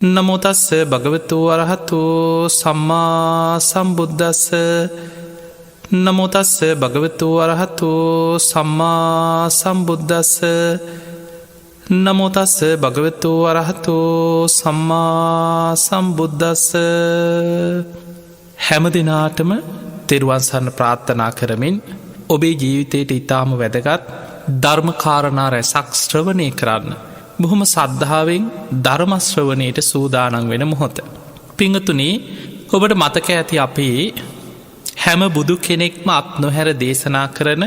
නමෝතස්ස භගවතු වරහතු සම්මා සම්බුද්දස්ස නමෝතස්ස භගවතු වරහතු සම්මා සම්බුද්දස්ස නමෝතස්ස භගවතු වරහතු සම්මා සම්බුද්දස්ස හැම දිනාටම තෙරුවන් සරණ ප්‍රාර්ථනා කරමින් ඔබේ ජීවිතයට ඉතාම වැදගත් ධර්මකාරණා රැසක් ශ්‍රවණය කරන්න බොහොම සද්ධාවෙන් ධර්මශ්‍රවණයට සූදානන් වෙන මොහොත. පිංගතුනි, ඔබට මතක ඇති අපේ හැම බුදු කෙනෙක්ම අත් නොහැර දේශනා කරන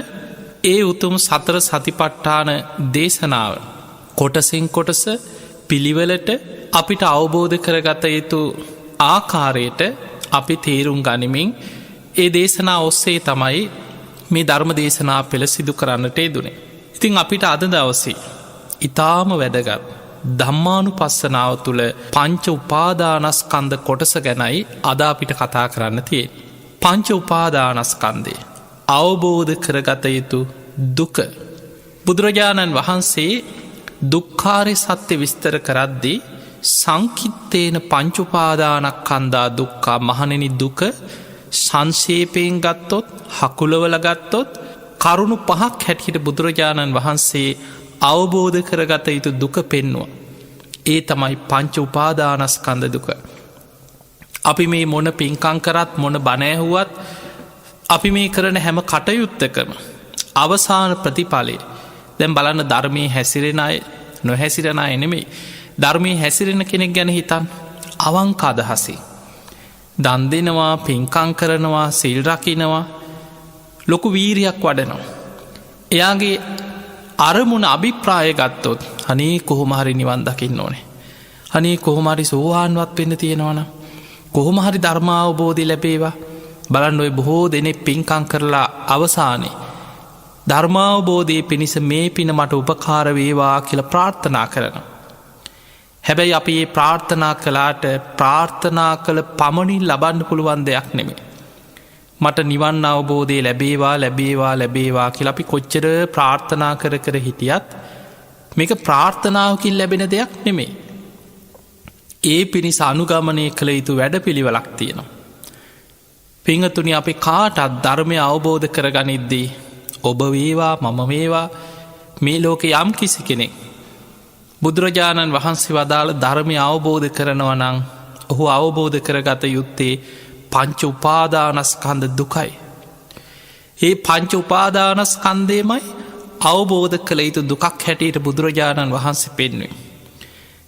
ඒ උතුම් සතර සතිපට්ඨාන දේශනාව කොටසින් කොටස පිළිවෙලට අපිට අවබෝධ කරගත යුතු ආකාරයට අපි තේරුම් ගනිමින් ඒ දේශනා ඔස්සේ තමයි මේ ධර්ම දේශනා පෙළ සිදු කරන්නට යෙදුනේ. ඉතින් අපිට අද දවසේ ඉතාම වැදගත් ධම්මානුපස්සනාව තුළ පංච උපාදානස්කන්ධ කොටස ගැනයි අද අපිට කතා කරන්න තියෙන්නේ. පංච උපාදානස්කන්ධය අවබෝධ කරගත යුතු දුක. බුදුරජාණන් වහන්සේ දුක්ඛාරය සත්‍ය විස්තර කරද්දී සංකිත්තේන පංච උපාදානස්කන්ධා දුක්ඛා මහණෙනි දුක සංක්ෂේපයෙන් ගත්තොත් හකුලවල ගත්තොත් කරුණු පහක් හැටියට බුදුරජාණන් වහන්සේ අවබෝධ කරගත යුතු දුක පෙන්නවා. ඒ තමයි පංච උපාදානස්කන්ධ දුක. අපි මේ මොන පින්කම් කරත් මොන බණ ඇහුවත් අපි මේ කරන හැම කටයුත්තකම අවසාන ප්‍රතිඵලය දැන් බලන්න ධර්මයේ හැසිරෙන අය නොහැසිරෙන අය නෙමෙයි. ධර්මයේ හැසිරෙන කෙනෙක් ගැන හිතන්න. අවංක අදහසින් දන් දෙනවා, පින්කම් කරනවා, සිල් රකින්නවා, ලොකු වීරියක් වඩනවා. එයාගේ අරමුණ අභිප්‍රාය ගත්තොත් අනේ කොහොම හරි නිවන් දකින්න ඕනේ. අනේ කොහොම හරි සෝවාන්වත් වෙන්න තියෙනවනම්, කොහොම හරි ධර්මාවබෝධය ලැබේවා. බලන්න ඔය බොහෝ දෙනෙක් පින්කම් කරලා අවසානයේ ධර්මාවබෝධයේ පිණිස මේ පින මට උපකාර වේවා කියලා ප්‍රාර්ථනා කරනවා. හැබැයි අපි මේ ප්‍රාර්ථනා කළාට ප්‍රාර්ථනා කළ පමණින් ලබන්න පුළුවන් දෙයක් නෙමෙයි. මට නිවන් අවබෝධය ලැබේවා ලැබේවා ලැබේවා කියලා අපි කොච්චර ප්‍රාර්ථනා කර කර හිටියත් මේක ප්‍රාර්ථනාවකින් ලැබෙන දෙයක් නෙමෙයි. ඒ පිණිස අනුගමනය කළ යුතු වැඩපිළිවෙලක් තියෙනවා. පිංගතුනි, අපි කාටත් ධර්මය අවබෝධ කරගනිද්දී ඔබ වේවා මම වේවා මේ ලෝකේ යම් කිසි කෙනෙක් බුදුරජාණන් වහන්සේ වදාළ ධර්මය අවබෝධ කරනවා නම් ඔහු අවබෝධ කරගත යුත්තේ පංච උපාදානස්කන්ධ දුකයි. ඒ පංච උපාදානස්කන්ධයමයි අවබෝධ කළ යුතු දුකක් හැටියට බුදුරජාණන් වහන්සේ පෙන්වුවේ.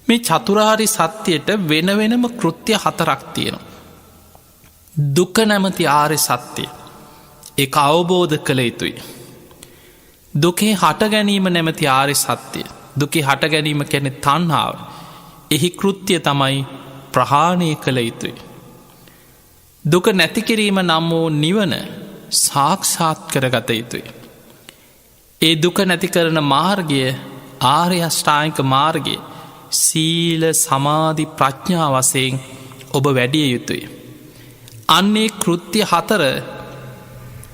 මේ චතුරාර්ය සත්‍යයට වෙන වෙනම කෘත්‍ය 4ක් තියෙනවා. දුක නැමැති ආර්ය සත්‍යය ඒක අවබෝධ කළ යුතුයි. දුකේ හට ගැනීම නැමැති ආර්ය සත්‍යය, දුකේ හට ගැනීම කියන්නේ තණ්හාව. එහි කෘත්‍ය තමයි ප්‍රහාණය කළ යුතුයි. දුක නැති කිරීම නම් වූ නිවන සාක්ෂාත් කරගත යුතුයි. ඒ දුක නැති කරන මාර්ගය ආර්ය අෂ්ටාංගික මාර්ගය සීල සමාධි ප්‍රඥා වශයෙන් ඔබ වැඩිය යුතුයි. අන්නේ කෘත්‍ය 4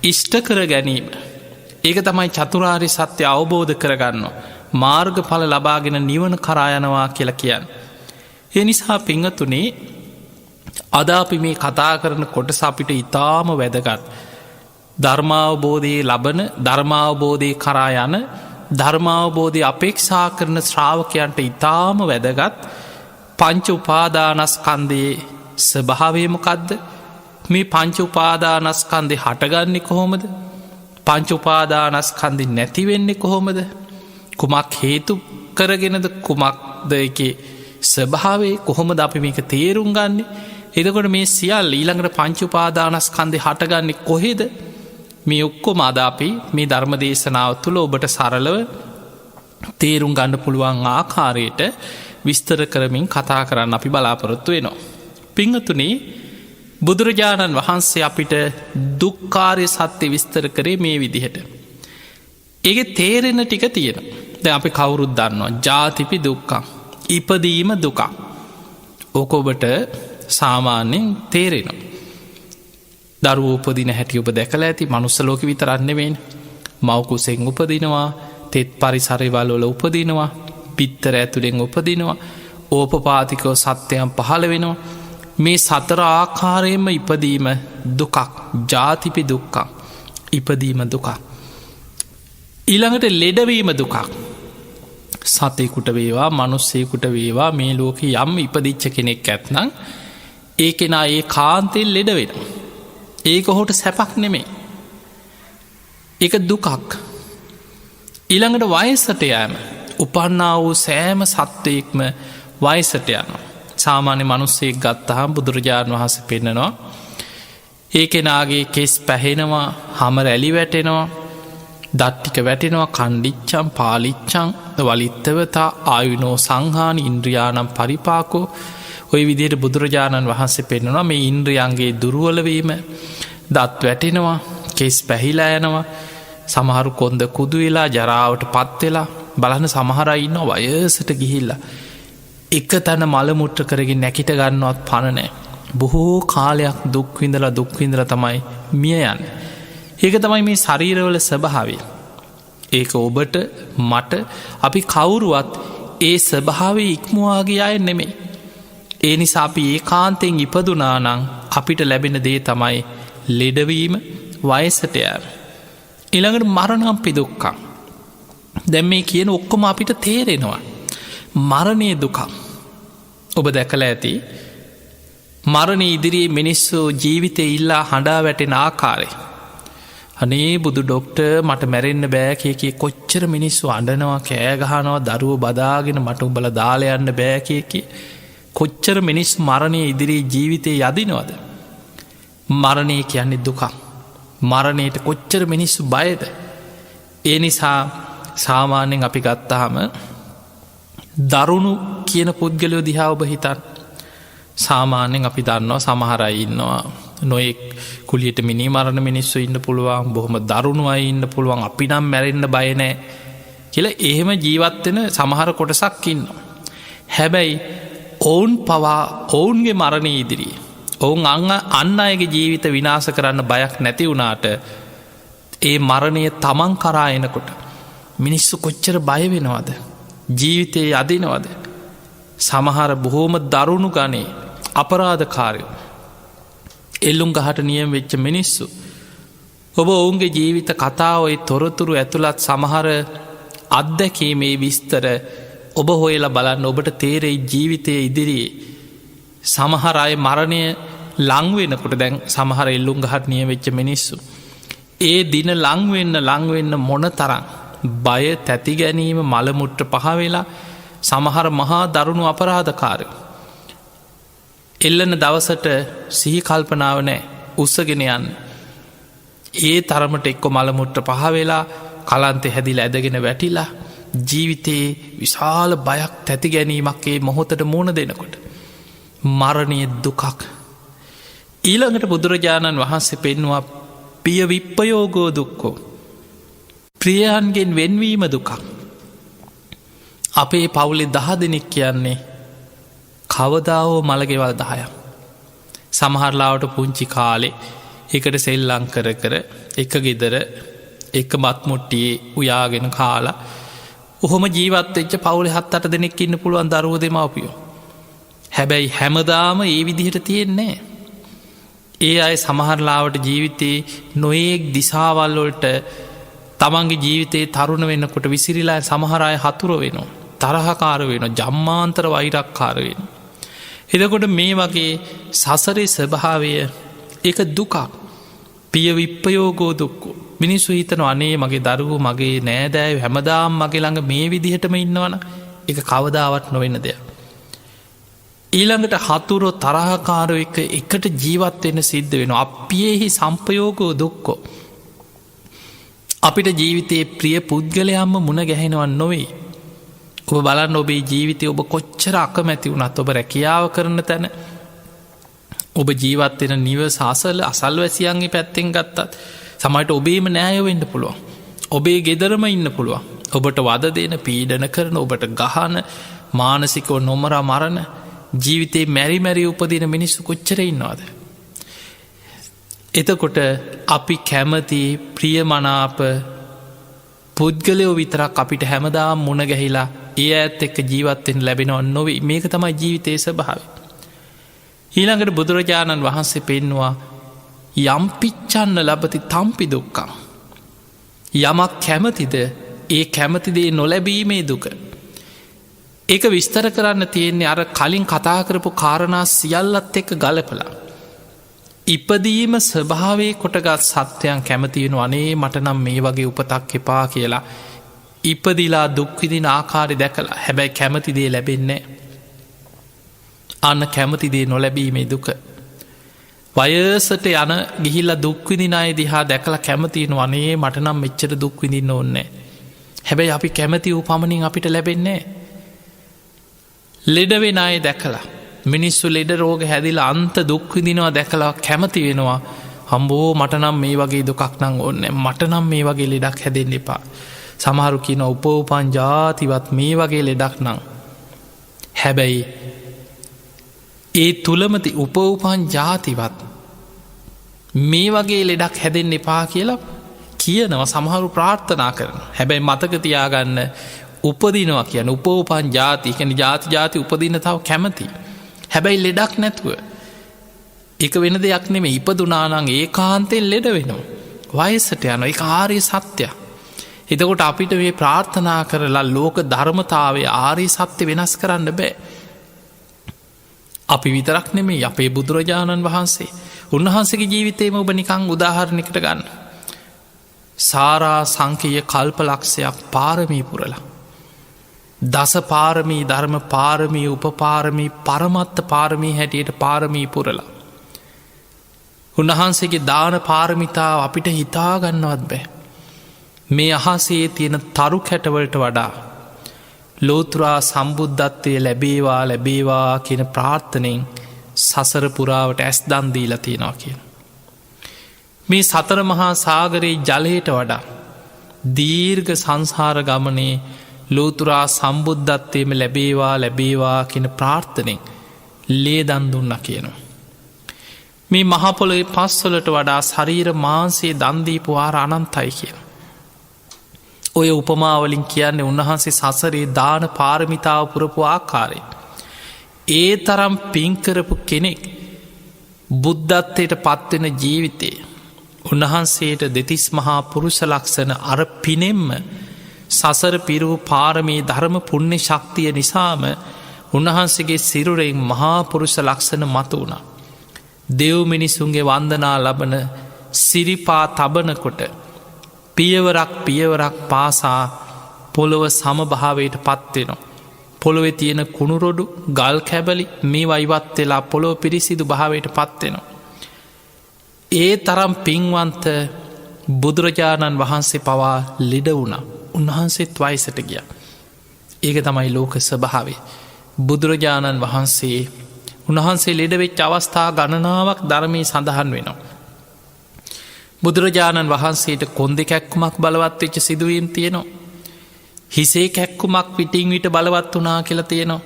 ඉෂ්ට කර ගැනීම ඒක තමයි චතුරාර්ය සත්‍ය අවබෝධ කරගන්නවා, මාර්ගඵල ලබාගෙන නිවන කරා යනවා කියලා කියන්නේ. ඒ නිසා පිංගතුනි, අද අපි මේ කතා කරන කොටස අපිට ඉතාම වැදගත්. ධර්මාවබෝධයේ ලබන, ධර්මාවබෝධය කරා යන, ධර්මාවබෝධය අපේක්ෂා කරන ශ්‍රාවකයන්ට ඉතාම වැදගත් පංච උපාදානස්කන්ධයේ ස්වභාවය මොකද්ද? මේ පංච උපාදානස්කන්ධේ හටගන්නේ කොහොමද? පංච උපාදානස්කන්ධෙ නැති වෙන්නේ කොහොමද? කුමක් හේතු කරගෙනද? කුමක්ද ඒකේ ස්වභාවය? කොහොමද අපි මේක තේරුම් ගන්නේ? එතකොට මේ සියල්ල ඊළඟට පංච උපාදානස්කන්ධය හටගන්නේ කොහෙද? මේ ඔක්කොම අද අපි මේ ධර්ම දේශනාව තුළ ඔබට සරලව තේරුම් ගන්න පුළුවන් ආකාරයට විස්තර කරමින් කතා කරන්න අපි බලාපොරොත්තු වෙනවා. පිංගතුනි, බුදුරජාණන් වහන්සේ අපිට දුක්ඛාරය සත්‍ය විස්තර කරේ මේ විදිහට. ඒකේ තේරෙන ටික තියෙනවා. දැන් අපි කවුරුත් දන්නවා ජාතිපි දුක්ඛං, ඉපදීම දුකක්. ඕක ඔබට සාමාන්‍යයෙන් තේරෙනවා. දරුවෝ උපදින හැටි ඔබ දැකලා ඇති. මනුස්ස ලෝකෙ විතරක් නෙවෙයි. මව් කුසෙන් උපදිනවා, තෙත් පරිසරවල වල උපදිනවා, පිත්තර ඇතුලෙන් උපදිනවා. ඕපපාතිකව සත්‍යයන් පහළ වෙනවා. මේ සතර ආකාරයෙන්ම ඉපදීම දුකක්, ජාතිපි දුක්කක්, ඉපදීම දුකක්. ඊළඟට ලෙඩවීම දුකක්. සතයකුට වේවා මනුස්සයකුට වේවා මේ ලෝක යම් ඉපදිච්ච කෙනෙක් ඇත්නම් ඒ කෙනා ඒ කාන්තෙන් ලෙඩ වෙන. ඒක හොට සැපක් නෙමේ. ඒක දුකක්. ඊළඟට වයසට යෑම. උපන්නා වූ සෑම සත්වයෙක්ම වයසට යනවා. සාමාන්‍ය මනුස්සයෙක් ගත්තහම් බුදුරජාණන් වහන්සේ පෙන්නනවා ඒ කෙනාගේ කෙස් පැහෙනවා, හම රැලි වැටෙනවා, දට්ටික වැටෙනවා, කණ්ඩිච්චම් පාලිච්චං වලිත්තවතා ආයුනෝ සංහානි ඉන්ද්‍රියානම් පරිපාකෝ. ඔය විදියට බුදුරජාණන් වහන්සේ පෙන්නවා මේ ඉන්ද්‍රියන්ගේ දුරුවලවීම, දත් වැටෙනවා, කෙස් පැහිලා යනවා, සමහරු කොන්ද කුදු වෙලා ජරාවට පත්වෙලා. බලන්න සමහරයි ඉන්න වයසට ගිහිල්ල එක තැන මළමුට්ට කරගෙන නැකිට ගන්නවත් පණනෑ. බොහෝ කාලයක් දුක්විඳල තමයි මිය යන්න. ඒක තමයි මේ ශරීරවල ස්වභාවය. ඒක ඔබට මට අපි කවුරුවත් ඒ ස්වභාවය ඉක්මවාගේ අය නෙමේ. ඒ නිසා අපි ඒ කාන්තෙන් ඉපදුනානං අපිට ලැබෙන දේ තමයි ලෙඩවීම, වයසට යෑම. ඊළඟට මරණම්පි දුක්කා. දැන් මේ කියන ඔක්කොම අපිට තේරෙනවා. මරණය දුකක්. ඔබ දැකල ඇති මරණ ඉදිරියේ මිනිස්සු ජීවිතය ඉල්ලා හඬා වැටෙන ආකාරය. අනේ බුදු ඩොක්ට මට මැරෙන්න්න බෑ කියකි කොච්චර මිනිස්සු අඩනවා, කෑගහනවා, දරුව බදාගෙන මට උඹල දාලයන්න බෑ කියකි කොච්චර මිනිස් මරණය ඉදිරියේ ජීවිතය යදිනවද. මරණය කියන්නේ දුකක්. මරණයට කොච්චර මිනිස්සු බයද. ඒ නිසා සාමාන්‍යෙන් අපි ගත්තහම දරුණු කියන පුද්ගලයෝ දිහා ඔබ හිතන්. සාමාන්‍යෙන් අපි දන්නවා සමහරයි ඉන්නවා නොයෙක් කුලියට මිනි මරණ මිනිස්සු ඉන්න පුළුවන්, බොහොම දරුණුවයි ඉන්න පුළුවන්, අපි නම් මැරෙන්න්න බයනෑ කියලා එහෙම ජීවත්වෙන සමහර කොටසක් ඉන්න. හැබැයි ඔවුන් පවා ඔවුන්ගේ මරණය ඉදිරී ඔවුන් අන්න අයගේ ජීවිත විනාස කරන්න බයක් නැති වුණාට ඒ මරණය තමන් කරා එනකොට මිනිස්සු කොච්චර බය වෙනවද, ජීවිතයේ යදිනවද. සමහර බොහෝම දරුණු ගනේ අපරාධකාරයෝ, එල්ලුම් ගහට නියම වෙච්ච මිනිස්සු ඔබ ඔවුන්ගේ ජීවිත කතාවයි තොරතුරු ඇතුළත් සමහර අත්දැකීමේ විස්තර ඔබ හොයලා බලන්න. ඔබට තේරෙයි ජීවිතය ඉදිරියේ සමහර අය මරණය ලංවෙනකොට දැන් සමහර එල්ලුම් ගහට නිය වෙච්ච මිනිස්සු ඒ දින ලංවෙන්න මොන තරම් බය තැති ගැනීම මළමුට්ට පහවෙලා සමහර මහා දරුණු අපරාධකාරයෝ එල්ලන දවසට සිහි කල්පනාව නෑ උස්සගෙන යන්න. ඒ තරමට එක්කො මළමුට්ට පහවෙලා කලන්තෙ හැදිල ඇදගෙන වැටිලා ජීවිතයේ විශාල බයක් තැති ගැනීමක් ඒ මොහොතට මුණ දෙනකොට. මරණය දුකක්. ඊළඟට බුදුරජාණන් වහන්සේ පෙන්වා පිය විප්පයෝගෝ දුක්කෝ. ප්‍රියයන්ගෙන් වෙන්වීම දුකක්. අපේ පවුලෙ 10 දෙනෙක් කියන්නේ කවදාවෝ මළගෙවල් 10ක්. සමහරලාවට පුංචි කාලේ එකට සෙල්ලං කර එක ගෙදර එක බත්මුට්ටියේ උයාගෙන කාලා ඔහොම ජීවත් එච්ච පවුලෙ 7-8 දෙනෙක් ඉන්න පුළුවන් දරුවෝ දෙමව්පියෝ. හැබැයි හැමදාම ඒ විදිහට තියෙන්නේ. ඒ අය සමහරලාවට ජීවිතයේ නොයෙක් දිසාවල්වලට තමන්ගේ ජීවිතයේ තරුණ වෙන්නකොට විසිරිලා සමහර අය හතුර වෙනවා, තරහකාර වෙනවා, ජම්මාන්තර වෛරක්කාර වෙනවා. එතකොට මේ වගේ සසරේ ස්වභාවය ඒක දුකක්. පිය විප්පයෝගෝ දුක්කෝ. මිනිස්සු හිතන අනේ මගේ දරුවෝ මගේ නෑදෑය හැමදාම් මගේ ළඟ මේ විදිහටම ඉන්නවන එක කවදාවත් නොවෙන්න දෙයක්. ඊළඟට හතුරෝ තරහකාරෝ එකට ජීවත්වෙන්න සිද්ධ වෙන අපියෙහි සම්පයෝගෝ දුක්කෝ. අපිට ජීවිතයේ ප්‍රිය පුද්ගලයම්ම මුණ ගැහෙනවන් නොවේ. ඔබ බලන්න ඔබේ ජීවිතය ඔබ කොච්චර අකමැති වුණත් ඔබ රැකියාව කරන තැන ඔබ ජීවත්වෙන නිවස අසල්වැසියන්ගේ පැත්තෙන් ගත්තත් සමයිට ඔබේම නෑයවෙන්න පුළුවන්. ඔබේ ගෙදරම ඉන්න පුළුවන්. ඔබට වද දෙන පීඩන කරන ඔබට ගහන මානසිකෝ නොමරා මරණ ජීවිතේ මැරි උපදින මිනිස්සු කොච්චර ඉන්නවාද. එතකොට අපි කැමති ප්‍රියමනාප පුද්ගලයෝ විතරක් අපිට හැමදාම් මුණ ගැහිලා ඒ ඇත් එක්ක ජීවත්තෙන් ලැබෙනව නොවේ. මේක තමයි ජීවිතයේ ස්වභාවය. ඊළඟට බුදුරජාණන් වහන්සේ පෙන්නවා යම්පිච්චන්න ලබති තම්පි දුක්කං. යමක් කැමතිද ඒ කැමතිදේ නොලැබීමේ දුක. ඒක විස්තර කරන්න තියෙන්නේ අර කලින් කතා කරපු කාරණා සියල්ලත් එක්ක ගලපලා. ඉපදීම ස්වභාවේ කොටගත් සත්‍යයන් කැමතියෙන අනේ මටනම් මේ වගේ උපතක් එපා කියලා ඉපදිලා දුක්විදින ආකාරි දැකලා හැබැයි කැමතිදේ ලැබෙන්නේ අන්න කැමතිදේ නොලැබීමේ දුක. වයසට යන ගිහිල්ල දුක්විදින අය දිහා දැකලා කැමතියෙන අනේ මටනම් මෙච්චර දුක්විදින්න ඕන්නේ හැබැයි අපි කැමති වූ පමණින් අපිට ලැබෙන්නේ. ලෙඩවෙන අය දැකලා මිනිස්සු ලෙඩ රෝග හැදිල අන්ත දුක්විදිනවා දැකලා කැමති වෙනවා හම්බෝ මටනම් මේ වගේ දුකක් නං ඔන්න මටනම් මේ වගේ ලෙඩක් හැදෙන් එපා. සමහරු කියන උපෝපන් ජාතිවත් මේ වගේ ලෙඩක් නං. හැබැයි ඒ තුළමති උපෝපන් ජාතිවත් මේ වගේ ලෙඩක් හැදෙන් එපා කියලා කියනව සමහරු ප්‍රාර්ථනා කරන. හැබැයි මතකතියාගන්න උපදිනවා කියන උපෝපන් ජාතිකන ජාති උපදින තව කැමති. හැබැයි ලෙඩක් නැතුව එක වෙන දෙයක් නෙමේ ඉපදුනානං ඒ කාන්තෙන් ලෙඩ වෙනවා. වයසට යන එක ආරය සත්‍යයක්. එතකොට අපිට මේ ප්‍රාර්ථනා කරලා ලෝක ධර්මතාවය ආරය සත්‍ය වෙනස් කරන්න බෑ. අපි විතරක් නෙමේ අපේ බුදුරජාණන් වහන්සේ උන්වහන්සේගේ ජීවිතේම ඔබ නිකං උදාහරණයකට ගන්න. සාරා සංකීය කල්ප ලක්ෂයක් පාරමී පුරලා. දස පාරමී ධර්ම පාරමී උපපාරමී පරමත්ත පාරමී හැටියට පාරමී පුරලා. උන්වහන්සේගේ දාන පාරමිතාව අපිට හිතාගන්නවත් බෑ. මේ අහසේ තියෙන තරු කැටවලට වඩා ලෝතුරා සම්බුද්ධත්වය ලැබේවා කියන ප්‍රාර්ථනයෙන් සසර පුරාවට ඇස් දන්දීලා තියෙනවා කියන. මේ සතර මහා සාගරයේ ජලයට වඩා දීර්ඝ සංසාර ගමනේ ලෝතුරා සම්බුද්ධත්වයම ලැබේවා කියන ප්‍රාර්ථනයෙන් ලේ දන් දුන්න කියනවා. මේ මහපොළොේ පස්වලට වඩා ශරීර මාන්සේ දන්දීපු වාර අනන්තයි කියන. ඔය උපමාවලින් කියන්නේ උන්වහන්සේ සසරේ දාන පාරමිතාව පුරපු ආකාරය. ඒ තරම් පින්කරපු කෙනෙක් බුද්ධත්වයට පත්වෙන ජීවිතේ උන්වහන්සේට දෙතිස් මහා පුරුෂ ලක්ෂණ අර පිනෙම්ම සසර පිරූ පාරමී ධර්ම පුුණ්‍ය ශක්තිය නිසාම උන්වහන්සේගේ සිරුරෙන් මහා පුරුෂ ලක්ෂණ මතු වුණා. දෙව් මිනිසුන්ගේ වන්දනා ලබන සිරිපා තබනකොට පියවරක් පාසා පොළොව සමභාවයට පත්වෙනවා. පොළොවෙ තියෙන කුණුරොඩු ගල් කැබලි මේ වයිවත් වෙලා පොළොව පිරිසිදු භාවයට පත්වෙනවා. ඒ තරම් පින්වන්ත බුදුරජාණන් වහන්සේ පවා ලෙඩ වුණා. උන්වහන්සේත් වයසට ගිය. ඒක තමයි ලෝක ස්වභාවේ. බුදුරජාණන් වහන්සේ උන්වහන්සේ ලෙඩවෙච්ච අවස්ථා ගණනාවක් ධර්මී සඳහන් වෙනවා. බුදුරජාණන් වහන්සේට කොන්දෙ කැක්කුමක් බලවත් වෙච්ච සිදුවීම් තියෙනවා. හිසේ කැක්කුමක් පිටිං විට බලවත් වනා කියලා තියෙනවා.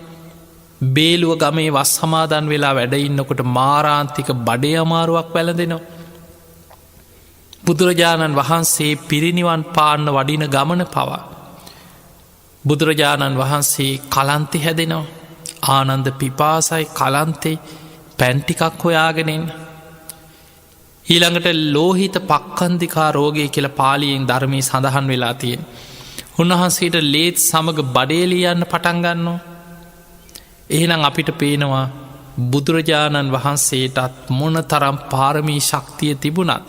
බේලුව ගමේ වස් සමාදන් වෙලා වැඩඉන්නකොට මාරාන්තික බඩේ අමාරුවක් වැළඳෙනවා. බුදුරජාණන් වහන්සේ පිරිනිවන් පාන්න වඩින ගමන පවා. බුදුරජාණන් වහන්සේ කලන්තෙ හැදෙනවා. ආනන්ද පිපාසයි කලන්තේ පැන්ටිකක් හොයාගෙනෙන්. ඊළඟට ලෝහිත පක්කන්දිකා රෝගය කියල පාලියෙන් ධර්මී සඳහන් වෙලා තියෙන්. උන්වහන්සේට ලේත් සමඟ බඩේලියන්න පටන්ගන්නවා. එහෙනම් අපිට පේනවා බුදුරජාණන් වහන්සේටත් මොන තරම් පාරමී ශක්තිය තිබුණත්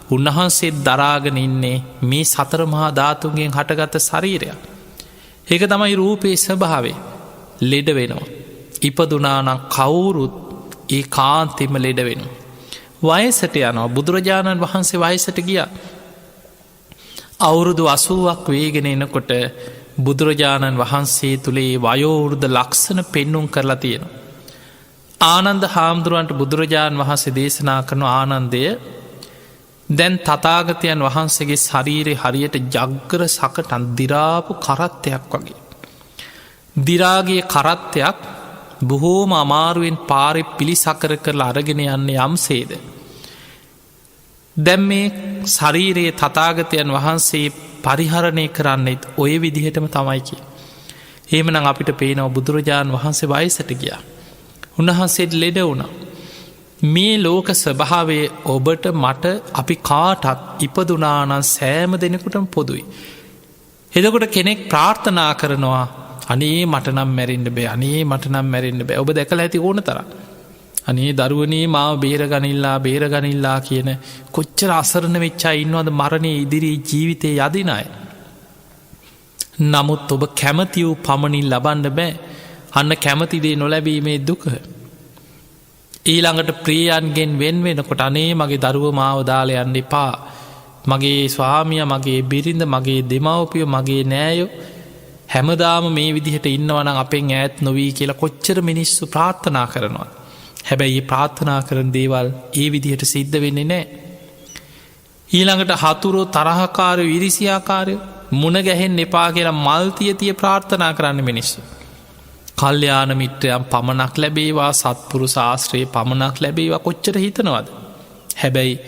උන්වහන්සේ දරාගෙන ඉන්නේ මේ සතර මහා ධාතුන්ගෙන් හටගත ශරීරයක්. ඒක තමයි රූපයේ ස්වභාවේ. ලෙඩ වෙනවා. ඉපදුනානම් කවුරුත් ඒ කාන්තිම ලෙඩ වෙනවා. වයසට යනවා. බුදුරජාණන් වහන්සේ වයසට ගිය අවුරුදු 80ක් වේගෙන එනකොට බුදුරජාණන් වහන්සේ තුළේ වයෝවෘද ලක්ෂණ පෙන්නුම් කරලා තියෙනවා. ආනන්ද හාමුදුරුවන්ට බුදුරජාණන් වහන්සේ දේශනා කරන ආනන්දය දැන් තථාගතයන් වහන්සේගේ ශරීරය හරියට ජග්ගර සකටන් දිරාපු කරත්තයක් වගේ. දිරාගේ කරත්තයක් බොහෝම අමාරුවෙන් පාරෙ පිළිසකර කරලා අරගෙන යන්නේ යම්සේද. දැම් මේ ශරීරයේ තථාගතයන් වහන්සේ පරිහරණය කරන්නෙත් ඔය විදිහටම තමයිකි. එහෙමනම් අපිට පේනව බුදුරජාණන් වහන්සේ වයසට ගියා. උන්වහන්සේට ලෙඩ වුණා. මේ ලෝක ස්වභාවය ඔබට මට අපි කාටත් ඉපදුනානන් සෑම දෙනෙකුටම පොදුයි. එදකොට කෙනෙක් ප්‍රාර්ථනා කරනවා අනේ මටනම් මැරෙන්ඩ බෑ අනේ මටනම් මැරෙන්ඩ බෑ ඔබ දැකලා ඇති ඕන තර. අනේ දරුවනේ මාව බේරගනිල්ලා කියන කොච්චර අසරණ වෙච්චා ඉන්නවද මරණය ඉදිරී ජීවිතය යදිනයි. නමුත් ඔබ කැමති වූ පමණින් ලබන්න බෑ අන්න කැමතිදේ නොලැබීමේ දුක. ඊළඟට ප්‍රියයන්ගෙන් වෙන්වෙනකොට අනේ මගේ දරුව මාව දාලා යන්න එපා. මගේ ස්වාමිය මගේ බිරිඳ මගේ දෙමව්පියෝ මගේ නෑයෝ හැමදාම මේ විදිහට ඉන්නවනම් අපෙන් ඈත් නොවී කියලා කොච්චර මිනිස්සු ප්‍රාර්ථනා කරනවා. හැබැයි ප්‍රාර්ථනා කරන දේවල් ඒ විදිහට සිද්ධ වෙන්නේ නෑ. ඊළඟට හතුරෝ තරහකාරයෝ ඉරිසියාකාරයෝ මුණ ගැහෙන් එපා කියලා මල්තියතිය ප්‍රාර්ථනා කරන්න මිනිස්සු. කල්්‍යාන මිත්‍රයන් පමණක් ලැබේවා සත්පුරු ශාස්ත්‍රයේ පමණක් ලැබේවා කොච්චර හිතනවද. හැබැයි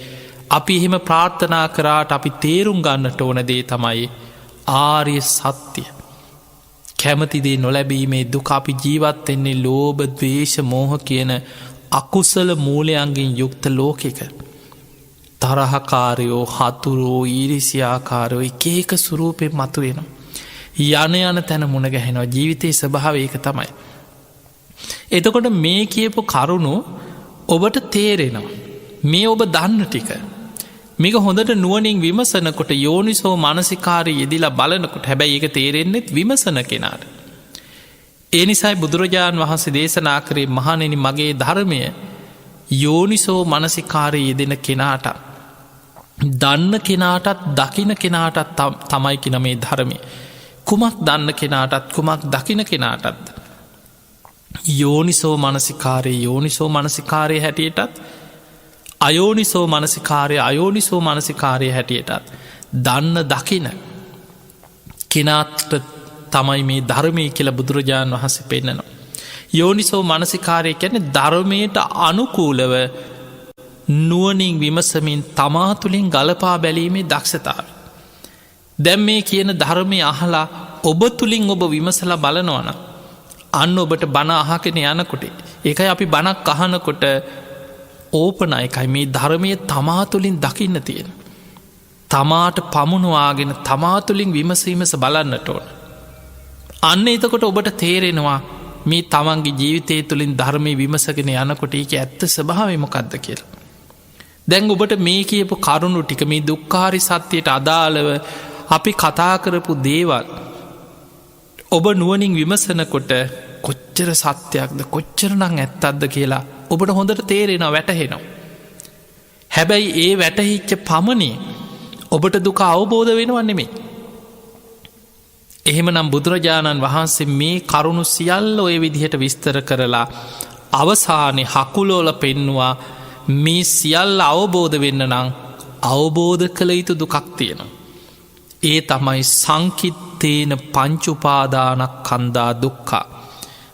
අපි එහෙම ප්‍රාර්ථනා කරාට අපි තේරුම් ගන්නට ඕන දේ තමයි ආර්ය සත්‍යය. කැමතිදේ නොලැබීමේ දුක අපි ජීවත්වෙන්නේ ලෝභ ද්වේෂ මෝහ කියන අකුසල මූලයන්ගෙන් යුක්ත ලෝකෙක. තරහකාරයෝ හතුරෝ ඊරිසියාකාරයෝ එකක සුරූපෙන් මතුවෙනවා. යන තැන මුණ ගැහෙනවා ජීවිතයේ ස්වභාව ඒක තමයි. එතකොට මේ කියපු කරුණු ඔබට තේරෙනවා. මේ ඔබ දන්න ටික. මේක හොඳට නුවනින් විමසනකොට යෝනිසෝ මනසිකාරය යෙදිලා බලනකොට හැබැයි ඒක තේරෙන්නෙත් විමසන කෙනාට. ඒ නිසයි බුදුරජාණන් වහන්සේ දේශනා කරේ මහණෙනි මගේ ධර්මය යෝනිසෝ මනසිකාරය යෙදෙන කෙනාට දන්න කෙනාටත් දකින කෙනාටත් තමයි කින මේ ධර්මය. කුමක් දන්න කෙනාටත් කුමක් දකින කෙනාටත් යෝනිසෝ මනසිකාරය හැටියටත් අයෝනිසෝ මනසිකාරය හැටියටත් දන්න දකින කෙනාට තමයි මේ ධර්මය කියලා බුදුරජාණන් වහන්සේ පෙන්නනවා. යෝනිසෝ මනසිකාරය කියන්නේ ධර්මයට අනුකූලව නුවනින් විමසමින් තමා තුළින් ගලපා බැලීමේ දක්ෂතාව. දැම් මේ කියන ධර්මය අහලා ඔබ තුළින් ඔබ විමසලා බලනවන අන්න ඔබට බණ අහකෙන යනකොට ඒකයි අපි බණක් අහනකොට ඕපනයකයි මේ ධර්මය තමා තුළින් දකින්න තියෙන. තමාට පමුණවාගෙන තමා තුළින් විමසීමස බලන්නට ඕන. අන්න එතකොට ඔබට තේරෙනවා මේ තමන්ගේ ජීවිතය තුළින් ධර්මය විමසගෙන යනකොට ඒක ඇත්ත ස්වභාවමොකක්ද කියලා. දැන් ඔබට මේ කියපු කරුණු ටික මේ දුක්කාරි සත්‍යයට අදාළව අපි කතා කරපු දේවල් ඔබ නුවනින් විමසනකොට කොච්චර සත්‍යයක්ද කොච්චරනං ඇත්තත්ද කියලා ඔබට හොඳට තේරෙනවා වැටහෙනවා. හැබැයි ඒ වැටහිච්ච පමණේ ඔබට දුක අවබෝධ වෙනවන්නෙමේ. එහෙමනම් බුදුරජාණන් වහන්සේ මේ කරුණු සියල්ල ඔය විදිහට විස්තර කරලා අවසානය හකුලෝල පෙන්නවා මේ සියල්ල අවබෝධ වෙන්න නං අවබෝධ කළ යුතු දුකක් තියෙනවා. ඒ තමයි සංකිත්තේන පංචුපාදානක් කන්දා දුක්කා.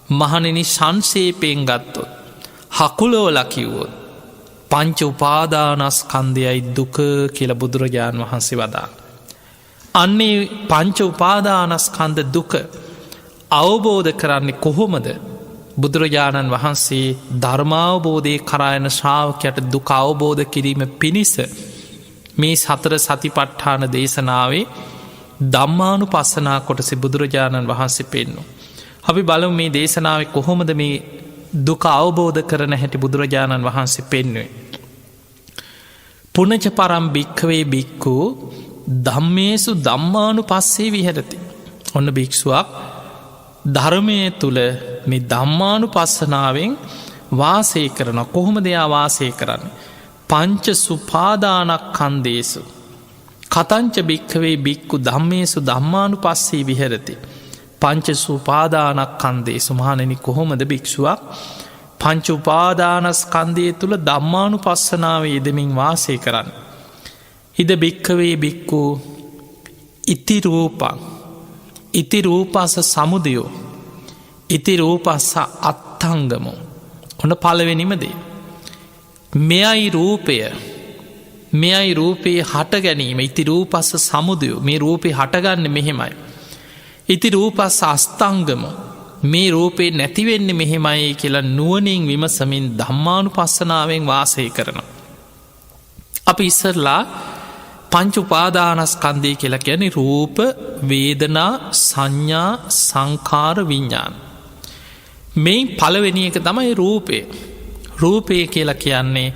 මහණෙනි සංසේපයෙන් ගත්තොත් හකුලෝල කිව්වොත් පංච උපාදානස්කන්ධයයි දුක කියල බුදුරජාණන් වහන්සේ වදා. අන්නේ පංච උපාදානස්කන්ධ දුක අවබෝධ කරන්නේ කොහොමද? බුදුරජාණන් වහන්සේ ධර්මාවබෝධය කරායන ශ්‍රාවකයට දුක අවබෝධ කිරීම පිණිස මේ සතර සතිපට්ඨාන දේශනාවේ ධම්මානු පස්සනා කොටසෙ බුදුරජාණන් වහන්සේ පෙන්නු. අපි බලමු මේ දේශනාව කොහොමද මේ දුක අවබෝධ කරන හැටි බුදුරජාණන් වහන්සේ පෙන්නුවේ. පුනච පරම් භික්කවේ බික්කු ධම්මේසු ධම්මානු පස්සේ විහරති. ඔන්න භික්ෂුවක් ධර්මය තුළ මේ ධම්මානු පස්සනාවෙන් වාසය කරන කොහොම දෙයා වාසය කරන්න. පංච සුපාදානක් කන්දේසු කතංච භික්කවේ බික්කු ධම්මේසු ධම්මානු පස්සේ විහරති. පංච සුපාදානක් කන්දේ සුමහණනි කොහොමද භික්ෂුවක් පංච උපාදානස්කන්දය තුළ ධම්මානු පස්සනාව යෙදමින් වාසය කරන්න. හිද භික්කවේ බික්කු ඉතිරූපං ඉතිරූපස සමුදයෝ ඉතිරූපස්ස අත්තංගමෝ. ඔන්න පලවෙනිමදේ. මෙයයි රූපයේ හට ගැනීම ඉතිරූපස්ස සමුදයෝ මේ රූපය හටගන්න මෙහෙමයි. ඉති රූපස් අස්තංගම මේ රූපේ නැතිවෙන්නේ මෙහෙමයි කියලා නුවනින් විමසමින් ධම්මානු පස්සනාවෙන් වාසය කරනවා. අපි ඉස්සරලා පංච උපාදානස්කන්ධය කියලා කියන්නේ රූප, වේදනා, සංඥා, සංඛාර, විඤ්ඤාණ. මේ පළවෙනි එක තමයි රූපය. රූපය කියලා කියන්නේ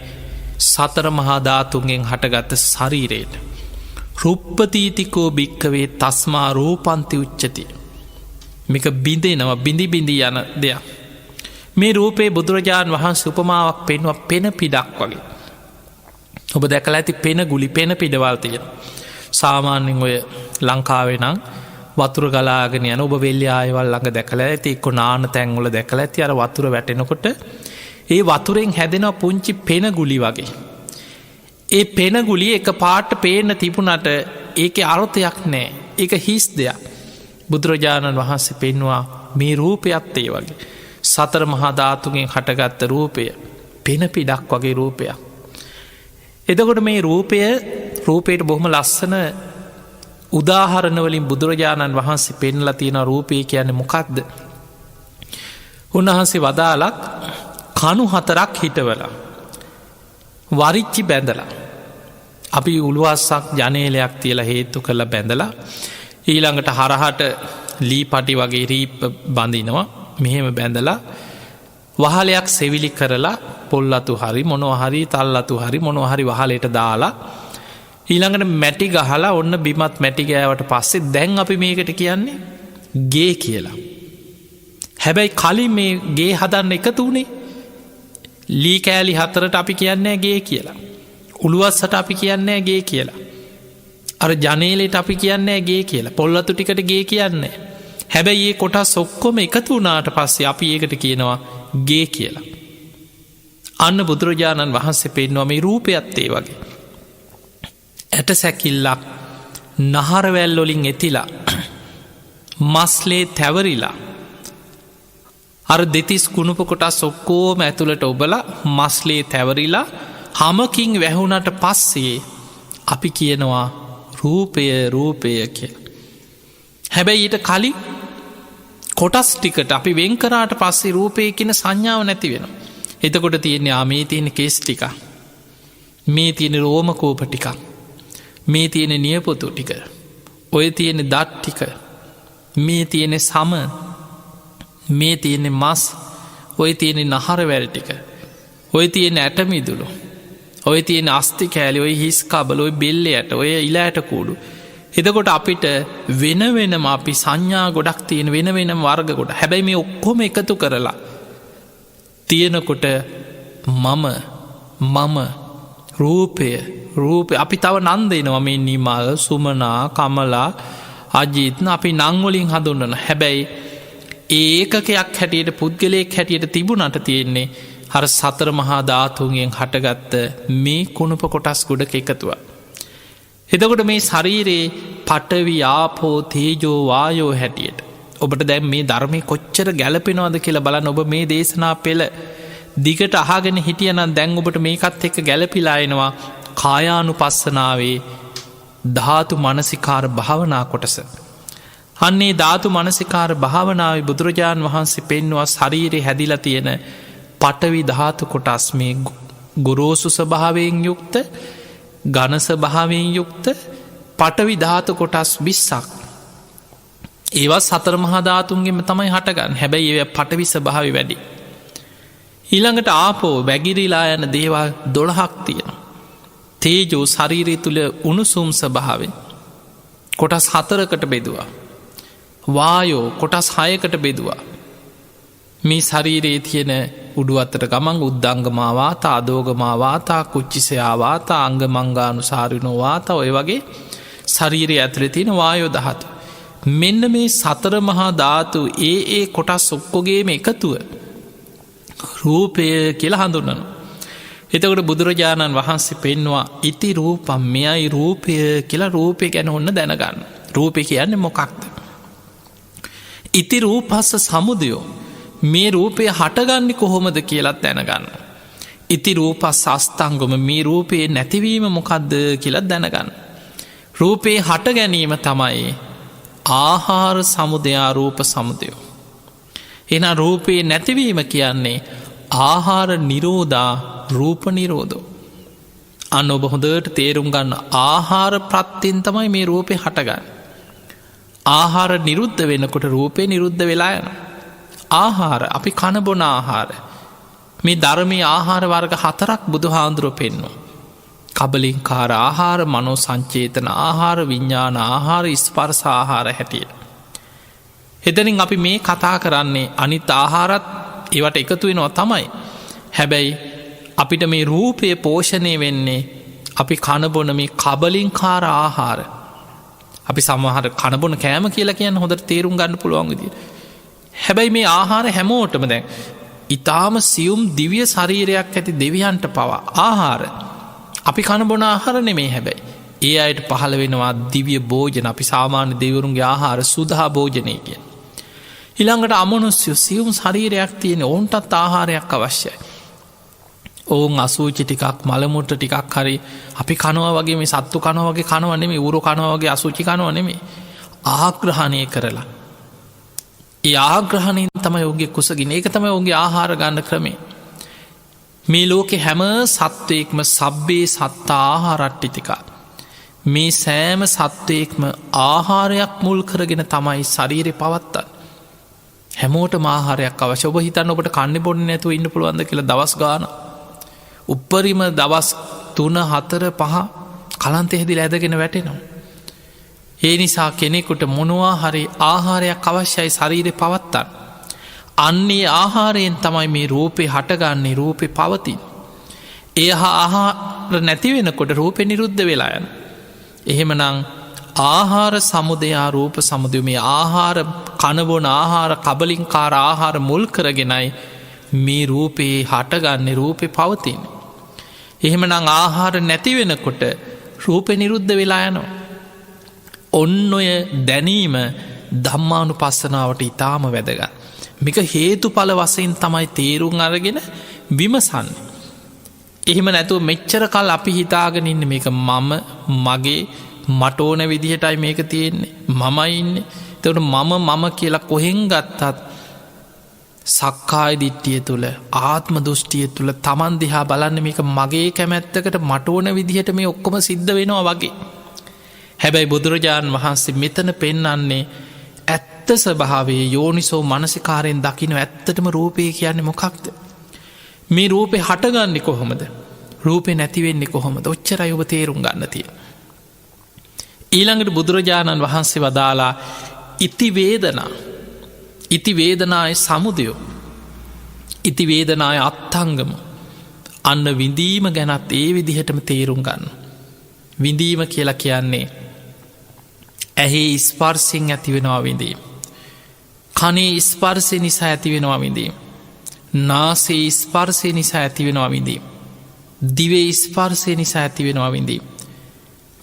සතර මහා ධාතුන්ගෙන් හටගත් ශරීරයට. රුප්පතීතිකෝ භික්කවේ තස්මා රූපන්ති උච්චති. මේක බිඳෙනවා, බිඳි බිඳි යන දෙයක්. මේ රූපේ බුදුරජාණන් වහන්සේ උපමාවක් පෙන්වුවා පෙන පිඩක් වගේ. ඔබ දැකලා ඇති පෙන ගුලි, පෙන පිඩවල් තියෙන. සාමාන්‍යයෙන් ඔය ලංකාවේ නම් වතුර ගලාගෙන යන ඔබ වෙල්ලි ආයවල් ළඟ දැකලා ඇති, එක්ක නාන තැන්වල දැකලා ඇති. අර වතුර වැටෙනකොට ඒ වතුරෙන් හැදෙන පුංචි පෙන ගුලි වගේ. ඒ පෙන ගුලිය එක පාට පේන්න තිබුණට ඒකේ අර්ථයක් නෑ. ඒක හිස් දෙයක්. බුදුරජාණන් වහන්සේ පෙන්වා මේ රූපයත් ඒ වගේ. සතර මහා ධාතුන්ගෙන් හටගත්ත රූපය පෙන පිඩක් වගේ රූපයක්. එතකොට මේ රූපයට බොහොම ලස්සන උදාහරණවලින් බුදුරජාණන් වහන්සේ පෙන්ලා තියෙන රූපය කියන්නේ මොකක්ද? උන්වහන්සේ වදාළක් කණු 4ක් හිටවලා වරිච්චි බැඳලා, අපි උළුවස්සක් ජනේලයක් තියලා හේතු කරලා බැඳලා, ඊළඟට හරහට ලී පටි වගේ රීප් බඳිනවා. මෙහෙම බැඳලා වහලයක් සෙවිලි කරලා පොල්ලතු හරි මොනවා හරි තල්ලතු හරි මොනවා හරි වහලයට දාලා ඊළඟට මැටි ගහලා ඔන්න බිමත් මැටි ගෑවට පස්සේ දැන් අපි මේකට කියන්නේ ගේ කියලා. හැබැයි කලින් මේ ගේ හදන්න එකතු වුණේ ලී කෑලි 4ට අපි කියන්නේ ගේ කියලා. උළුවස්සට අපි කියන්නේ ගේ කියලා. අර ජනේලෙට අපි කියන්නේ ගේ කියලා. පොල්ලතු ටිකට ගේ කියන්නේ. හැබැයි ඒ කොටස් ඔක්කොම එකතු වුණාට පස්සේ අපි ඒකට කියනවා ගේ කියලා. අන්න බුදුරජාණන් වහන්සේ පෙන්වුවා මේ රූපයත් ඒ වගේ. ඇට සැකිල්ලක් නහරවැල් වලින් එතිලා මස්ලේ තැවරිලා අර දෙතිස් කුණුප කොටස් ඔක්කොම ඇතුළට ඔබලා මස්ලේ තැවරිලා හමකින් වැහුණට පස්සේ අපි කියනවා රූපය කියලා. හැබැයි ඊට කලින් කොටස් ටිකට අපි වෙන් කරාට පස්සේ රූපය කියන සංඥාව නැති වෙනවා. එතකොට තියෙන්නේ මේ තියෙන කේස් ටික, මේ තියෙන රෝම කෝප ටික, මේ තියෙන නියපොතු ටික, ඔය තියෙන දත් ටික, මේ තියෙන සම, මේ තියෙන මස්, ඔය තියෙන නහරවැල් ටික, ඔය තියෙන ඇටමිදුළු, ඔය තියෙන අස්ති කෑලි, ඔය හිස් කබල, ඔය බෙල්ල යට, ඔය ඉලෑට කූඩු. එතකොට අපිට වෙන වෙනම අපි සංඥා ගොඩක් තියෙන වෙන වෙනම වර්ග ගොඩ. හැබැයි මේ ඔක්කොම එකතු කරලා තියෙනකොට මම රූපය අපි තව නන් දෙනවා. මේ නිමල්, සුමනා, කමලා, අජීත්න අපි නං වලින් හඳුන්වන. හැබැයි ඒකකයක් හැටියට පුද්ගලයෙක් හැටියට තිබුණට තියෙන්නේ හර සතර මහා ධාතුන්ගෙන් හටගත්ත මේ කුණුප කොටස් ගොඩක එකතුව. එතකොට මේ ශරීරයේ පඨවි, ආපෝ, තේජෝ, වායෝ හැටියට ඔබට දැන් මේ ධර්මයේ කොච්චර ගැලපෙනවද කියලා බලන්න. ඔබ මේ දේශනා පෙළ දිගට අහගෙන හිටියනම් දැන් ඔබට මේකත් එක්ක ගැලපිලා එනවා කායානුපස්සනාවේ ධාතු මනසිකාර භාවනා කොටස. අන්නේ ධාතු මනසිකාර භාවනාවේ බුදුරජාණන් වහන්සේ පෙන්වුවා ශරීරේ හැදිලා තියෙන පඨවි ධාතු කොටස් මේ ගොරෝසු ස්වභාවයෙන් යුක්ත, ඝන ස්වභාවයෙන් යුක්ත පඨවි ධාතු කොටස් 20ක්. ඒවා සතර මහා ධාතුන්ගෙන්ම තමයි හටගන්නේ. හැබැයි ඒවා පඨවි ස්වභාවය වැඩි. ඊළඟට ආපෝ වැగిරිලා යන දේවල් 12ක් තියෙනවා. තේජෝ ශරීරය තුල උණුසුම් ස්වභාවයෙන් කොටස් 4කට බෙදුවා. වායෝ කොටස් 6කට බෙදුවා. මේ ශරීරයේ තියෙන උඩු අතට ගමන් උද්දංගමා වාත, අදෝගමා වාත, කුච්චිසයා වාත, අංගමංගානුසාරිනෝ වාත, ඔය වගේ ශරීරය ඇතුලේ තියෙන වායෝ ධාතු. මෙන්න මේ සතර මහා ධාතු ඒ කොටස් ඔක්කොගේම එකතුව රූපය කියලා හඳුන්වනවා. එතකොට බුදුරජාණන් වහන්සේ පෙන්වුවා ඉති රූපම්, මෙයයි රූපය කියලා. රූපය ගැන ඔන්න දැනගන්න. රූපය කියන්නේ මොකක්ද? ඉති රූපස්ස සමුදයෝ, මේ රූපය හටගන්නේ කොහොමද කියලත් දැනගන්න. ඉති රූපස් අස්තංගම, මේ රූපයේ නැතිවීම මොකක්ද කියලත් දැනගන්න. රූපේ හට ගැනීම තමයි ආහාර සමුදයා රූප සමුදයෝ. එන රූපයේ නැතිවීම කියන්නේ ආහාර නිරෝධා රූප නිරෝධෝ. අන්න ඔබ හොඳට තේරුම් ගන්න ආහාර ප්‍රත්තියෙන් තමයි මේ රූපය හටගන්න. ආහාර නිරුද්ධ වෙනකොට රූපය නිරුද්ධ වෙලා යන. ආහාර අපි කනබොන ආහාර. මේ ධර්මී ආහාර වර්ග 4ක් බුදු හාමුදුරුවෝ පෙන්වනවා. කබලින්කාර ආහාර, මනෝ සංචේතන ආහාර, විඤ්ඤාණ ආහාර, ස්පර්ශ ආහාර හැටියට. එතනින් අපි මේ කතා කරන්නේ අනිත් ආහාරත් ඒවට එකතු වෙනවා තමයි. හැබැයි අපිට මේ රූපය පෝෂණය වෙන්නේ අපි කනබොන මේ කබලින්කාර ආහාර. අපි සමහර කනබොන කෑම කියලා කියන්න හොඳට තේරුම් ගන්න පුළුවන් විදියට. හැබැයි මේ ආහාර හැමෝටම දැන් ඊටාම සියුම් දිව්‍ය ශරීරයක් ඇති දෙවියන්ට පවා ආහාර. අපි කනබොන ආහාර නෙමෙයි හැබැයි. ඒ අයට පහළ වෙනවා දිව්‍ය භෝජන. අපි සාමාන්‍ය දෙවිවරුන්ගේ ආහාර සුදා භෝජනය කියන. ඊළඟට අමනුෂ්‍ය සියුම් ශරීරයක් තියෙන ඔවුන්ටත් ආහාරයක් අවශ්‍යයි. ඔවුන් අසූචි ටිකක් මලමුට්ට ටිකක් හරි අපි කනවා වගේ මේ සත්තු කනවා වගේ කනවා නෙමෙයි, ඌරු කනවා වගේ අසූචි කනවා නෙමෙයි. ආග්‍රහණය කරලා. ඒ ආග්‍රහණයෙන් තමයි ඔහුගේ කුසගින. ඒක තමයි ඔහුගේ ආහාර ගන්න ක්‍රමය. මේ ලෝකේ හැම සත්වයෙක්ම සබ්බේ සත්තා ආහාරට්ටිතිකා. මේ සෑම සත්වයෙක්ම ආහාරයක් මුල් කරගෙන තමයි ශරීරය පවත්තන්නේ. හැමෝටම ආහාරයක් අවශ්‍ය. ඔබ හිතන්න ඔබට කන්නේ බොන්නේ නැතුව ඉන්න පුළුවන්ද කියලා දවස් ගාන. උප්පරිම දවස් 3 4 5 කලන්තේ හැදිලා ඇදගෙන වැටෙනවා. ඒ නිසා කෙනෙකුට මොනවා හරි ආහාරයක් අවශ්‍යයි ශරීරය පවත්තන්න. අන්නේ ආහාරයෙන් තමයි මේ රූපේ හටගන්නේ, රූපේ පවතින. ඒ ආහාර නැති වෙනකොට රූපේ නිරුද්ධ වෙලා යන. එහෙමනම් ආහාර සමුදයා රූප සමුදය. මේ ආහාර කනබොන ආහාර කබලින්කාර ආහාර මුල් කරගෙනයි මේ රූපේ හටගන්නේ, රූපේ පවතින. එහෙමනම් ආහාර නැති වෙනකොට රූපේ නිරුද්ධ වෙලා යනවා. ඔන්න ඔය දැනීම ධම්මානුපස්සනාවට ඊටාම වැදගත්. මේක හේතුඵල වශයෙන් තමයි තේරුම් අරගෙන විමසන්නේ. එහෙම නැතුව මෙච්චර කල් අපි හිතාගෙන ඉන්නේ මේක මම, මගේ, මට ඕන විදිහටයි මේක තියෙන්නේ, මමයි ඉන්නේ. එතකොට මම කියලා කොහෙන් ගත්තත් සක්කාය දිට්ඨිය තුළ, ආත්ම දෘෂ්ටිය තුළ Taman දිහා බලන්න මේක මගේ කැමැත්තකට මට ඕන විදිහට මේ ඔක්කොම සිද්ධ වෙනවා වගේ. හැබැයි බුදුරජාණන් වහන්සේ මෙතන පෙන්වන්නේ ඇත්ත ස්වභාවයේ යෝනිසෝ මනසිකාරයෙන් දකින්න ඇත්තටම රූපය කියන්නේ මොකක්ද? මේ රූපේ හටගන්නේ කොහොමද? රූපේ නැති වෙන්නේ කොහොමද? ඔච්චරයි ඔබ තේරුම් ගන්න තියෙන්නේ. ඊළඟට බුදුරජාණන් වහන්සේ වදාලා ඉති වේදනා, ඉති වේදනාය සමුදය, ඉති වේදනාය අත්ථංගම. අන්න විඳීම ගැනත් ඒ විදිහටම තේරුම් ගන්න. විඳීම කියලා කියන්නේ ඇහි ස්පර්ශයෙන් ඇතිවෙනවා විඳීම, කනේ ස්පර්ශය නිසා ඇතිවෙනවා විඳීම, නාසයේ ස්පර්ශය නිසා ඇතිවෙනවා විඳීම, දිවේ ස්පර්ශය නිසා ඇතිවෙනවා විඳීම,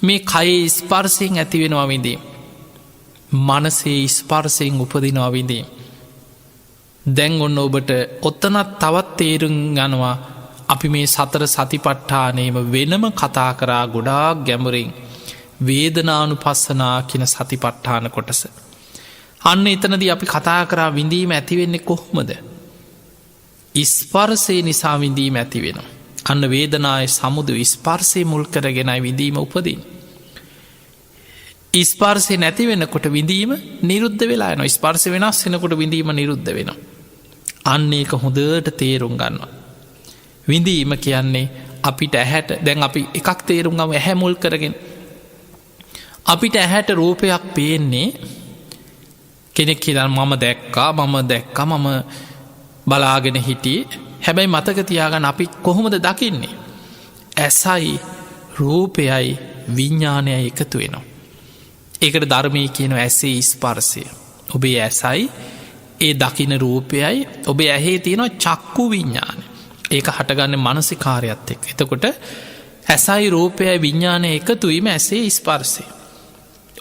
මේ කයේ ස්පර්ශයෙන් ඇතිවෙනවා විඳීම, මනසේ ස්පර්ශයෙන් උපදිනවා විඳීම. දැන් ඔන්න ඔබට ඔතනත් තවත් තේරුම් ගන්නවා අපි මේ සතර සතිපට්ඨානයම වෙනම කතා කරා ගොඩාක් ගැඹුරින් වේදනානුපස්සනා කියන සතිපට්ඨාන කොටස. අන්න එතනදී අපි කතා කරා විඳීම ඇතිවෙන්නේ කොහොමද? ස්පර්ශය නිසා විඳීම ඇති වෙනවා. අන්න වේදනාවේ සමුදය ස්පර්ශය මුල් කරගෙනයි විඳීම උපදින්නේ. ස්පර්ශය නැති වෙනකොට විඳීම නිරුද්ධ වෙලා යනවා. ස්පර්ශය වෙනස් වෙනකොට විඳීම නිරුද්ධ වෙනවා. අන්න ඒක හොඳට තේරුම් ගන්නවා. විඳීම කියන්නේ අපිට ඇහැට, දැන් අපි එකක් තේරුම් ගමු ඇහැ මුල් කරගෙන. අපිට ඇහැට රූපයක් පේන්නේ කෙනෙක් කියලා මම දැක්කා මම බලාගෙන හිටියේ. හැබැයි මතක තියාගන්න අපි කොහොමද දකින්නේ? ඇසයි රූපයයි විඤ්ඤාණයයි එකතු වෙනවා. ඒකට ධර්මයේ කියන ඇසේ ස්පර්ශය. ඔබේ ඇසයි ඒ දකින රූපයයි ඔබේ ඇහි තියෙන චක්කු විඤ්ඤාණය. ඒක හටගන්නේ මානසිකාරයත් එක්ක. එතකොට ඇසයි රූපයයි විඤ්ඤාණය එකතු වීම ඇසේ ස්පර්ශය.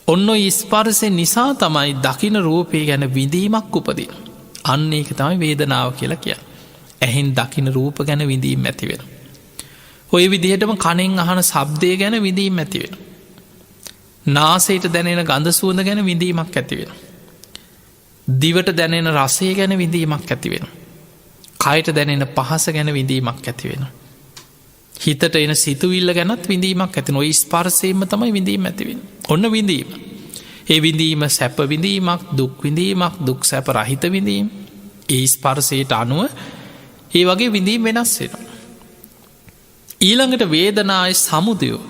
ඔන්න ඔය ස්පර්ශය නිසා තමයි දකින රූපය ගැන විඳීමක් උපදින. අන්න ඒක තමයි වේදනාව කියලා කියන්නේ. ඇහෙන් දකින රූප ගැන විඳීම ඇති වෙනවා. ඔය විදිහටම කනෙන් අහන ශබ්දය ගැන විඳීම ඇති වෙනවා. නාසයට දැනෙන ගඳ සුවඳ ගැන විඳීමක් ඇතිවෙන. දිවට දැනෙන රසය ගැන විඳීමක් ඇතිවෙන. කයට දැනෙන පහස ගැන විඳීමක් ඇතිවෙන. හිතට එන සිතුවිල්ල ගැනත් විඳීමක් ඇති නොයි ස්පර්සයම තමයි විඳීම ඇතිවෙන. ඔන්න විඳීම. ඒ විඳීම සැප විඳීමක් දුක් විඳීමක් දුක් සැප රහිත විඳීම. ඒ ස්පර්සයට අනුව ඒ වගේ විඳීම් වෙනස් වෙන. ඊළඟට වේදනාය සමුදයෝ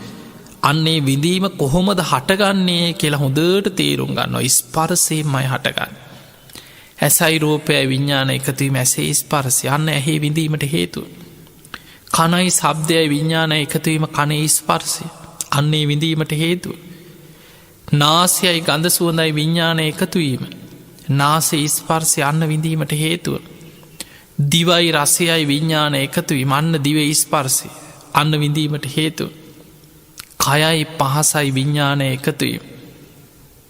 අන්නේ විඳීම කොහොමද හටගන්නේ කියලා හොඳට තේරුම් ගන්න ස්පර්සයමයි හටගන්න. ඇසයි රූපය විඤ්ඥාන එකතුවීම ඇසේ ස්පර්සය අන්න ඇහේ විඳීමට හේතුව. කනයි සබ්දය විඤ්ඥාන එකතුවීම කනේ ස්පර්සය අන්නේ විඳීමට හේතුව. නාසයයි ගඳ සුවඳයි විඤ්ඥාන එකතුවීම නාසේ ස්පර්සය අන්න විඳීමට හේතුව. දිවයි රසයයි විඤ්ඥාන එකතුවීම අන්න දිව ස්පර්සය අන්න විඳීමට හේතුව. කයයි පහසයි විඤ්ඥානය එකතුවීම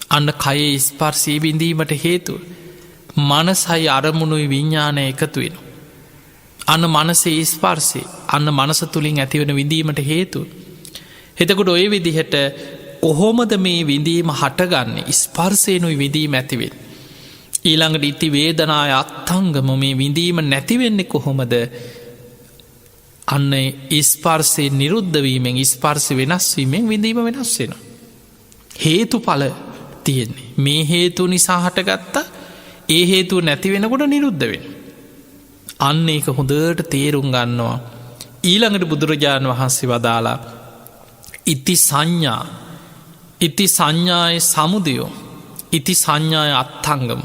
අන්න කයේ ස්පර්සී විඳීමට හේතුව. මනසයි අරමුණුයි විඤ්ඥානය එකතුවෙන. අන්න මනසේ ස්පර්සේ අන්න මනස තුළින් ඇතිවන විඳීමට හේතුව. එතකොට ඔය විදිහට කොහොමද මේ විඳීම හටගන්නේ ස්පර්සයනුයි විඳීම ඇතිවෙන්. ඊළඟට ඉති වේදනාය අත්තංගම මේ විඳීම නැතිවෙන්නේ කොහොමද අන්න ස්පර්සය නිරුද්ධවීමෙන් ස්පර්සි වෙනස්වීමෙන් විඳීම වෙනස් වෙන. හේතු පල තියෙන්නේ මේ හේතු නිසා හටගත්තා ඒ හේතුව නැති වෙනකොට නිරුද්ධ වෙන. අන්න ඒක හොඳට තේරුම් ගන්නවා. ඊළඟට බුදුරජාණන් වහන්සේ වදාලා ඉති සංඥා ඉති සංඥාය සමුදයෝ ඉති සංඥාය අත්තංගම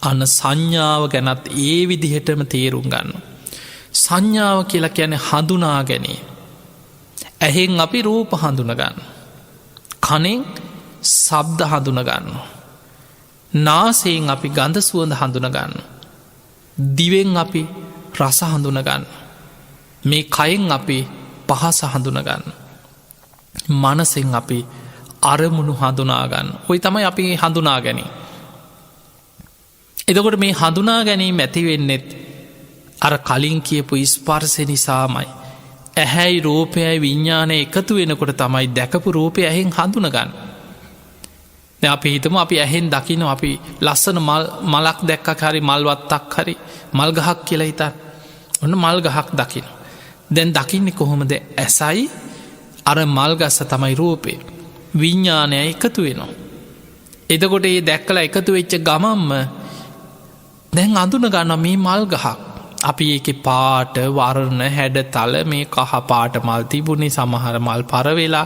අන්න සංඥාව ගැනත් ඒ විදිහටම තේරුම් ගන්න. සංඥාව කියලා කියන හඳුනා ගැනීම. ඇහෙන් අපි රූප හඳුනගන්න. කනෙන් සබ්ද හඳුනගන්න. නාසයෙන් අපි ගඳ සුවඳ හඳුනගන්න. දිවෙන් අපි රස හඳුනගන්න. මේ කයෙන් අපි පහස හඳුනගන්න. මනසෙන් අපි අරමුණු හඳුනාගන්න. ඔයි තමයි අපි හඳුනා ගැනීම. එතකොට මේ හඳුනා ගැනීම ඇතිවෙන්නෙත් අර කලින් කියපු ස්පර්සය නිසාමයි. ඇහැයි රූපයයි විඤ්ඥානය එකතු වෙනකොට තමයි දැකපු රූපය ඇහෙන් හඳුනගන්න. අපි හිතම අපි ඇහෙන් දකින අපි ලස්සන මලක් දැක්ක හරි මල්වත්තක් හරි මල්ගහක් කියලා හිතන් ඔන්න මල් ගහක් දකින. දැන් දකින්නේ කොහොමද ඇසයි අර මල්ගස්ස තමයි රූපය විඤ්ඥානය එකතු වෙනවා. එදකොට ඒ දැක්කලා එකතු වෙච්ච ගමම්ම දැන් අඳුන ගන්න මේ මල් ගහක් අපි ඒක පාට වරණ හැඩ තල මේ කහ පාට මල් තිබුණේ සමහර මල් පරවෙලා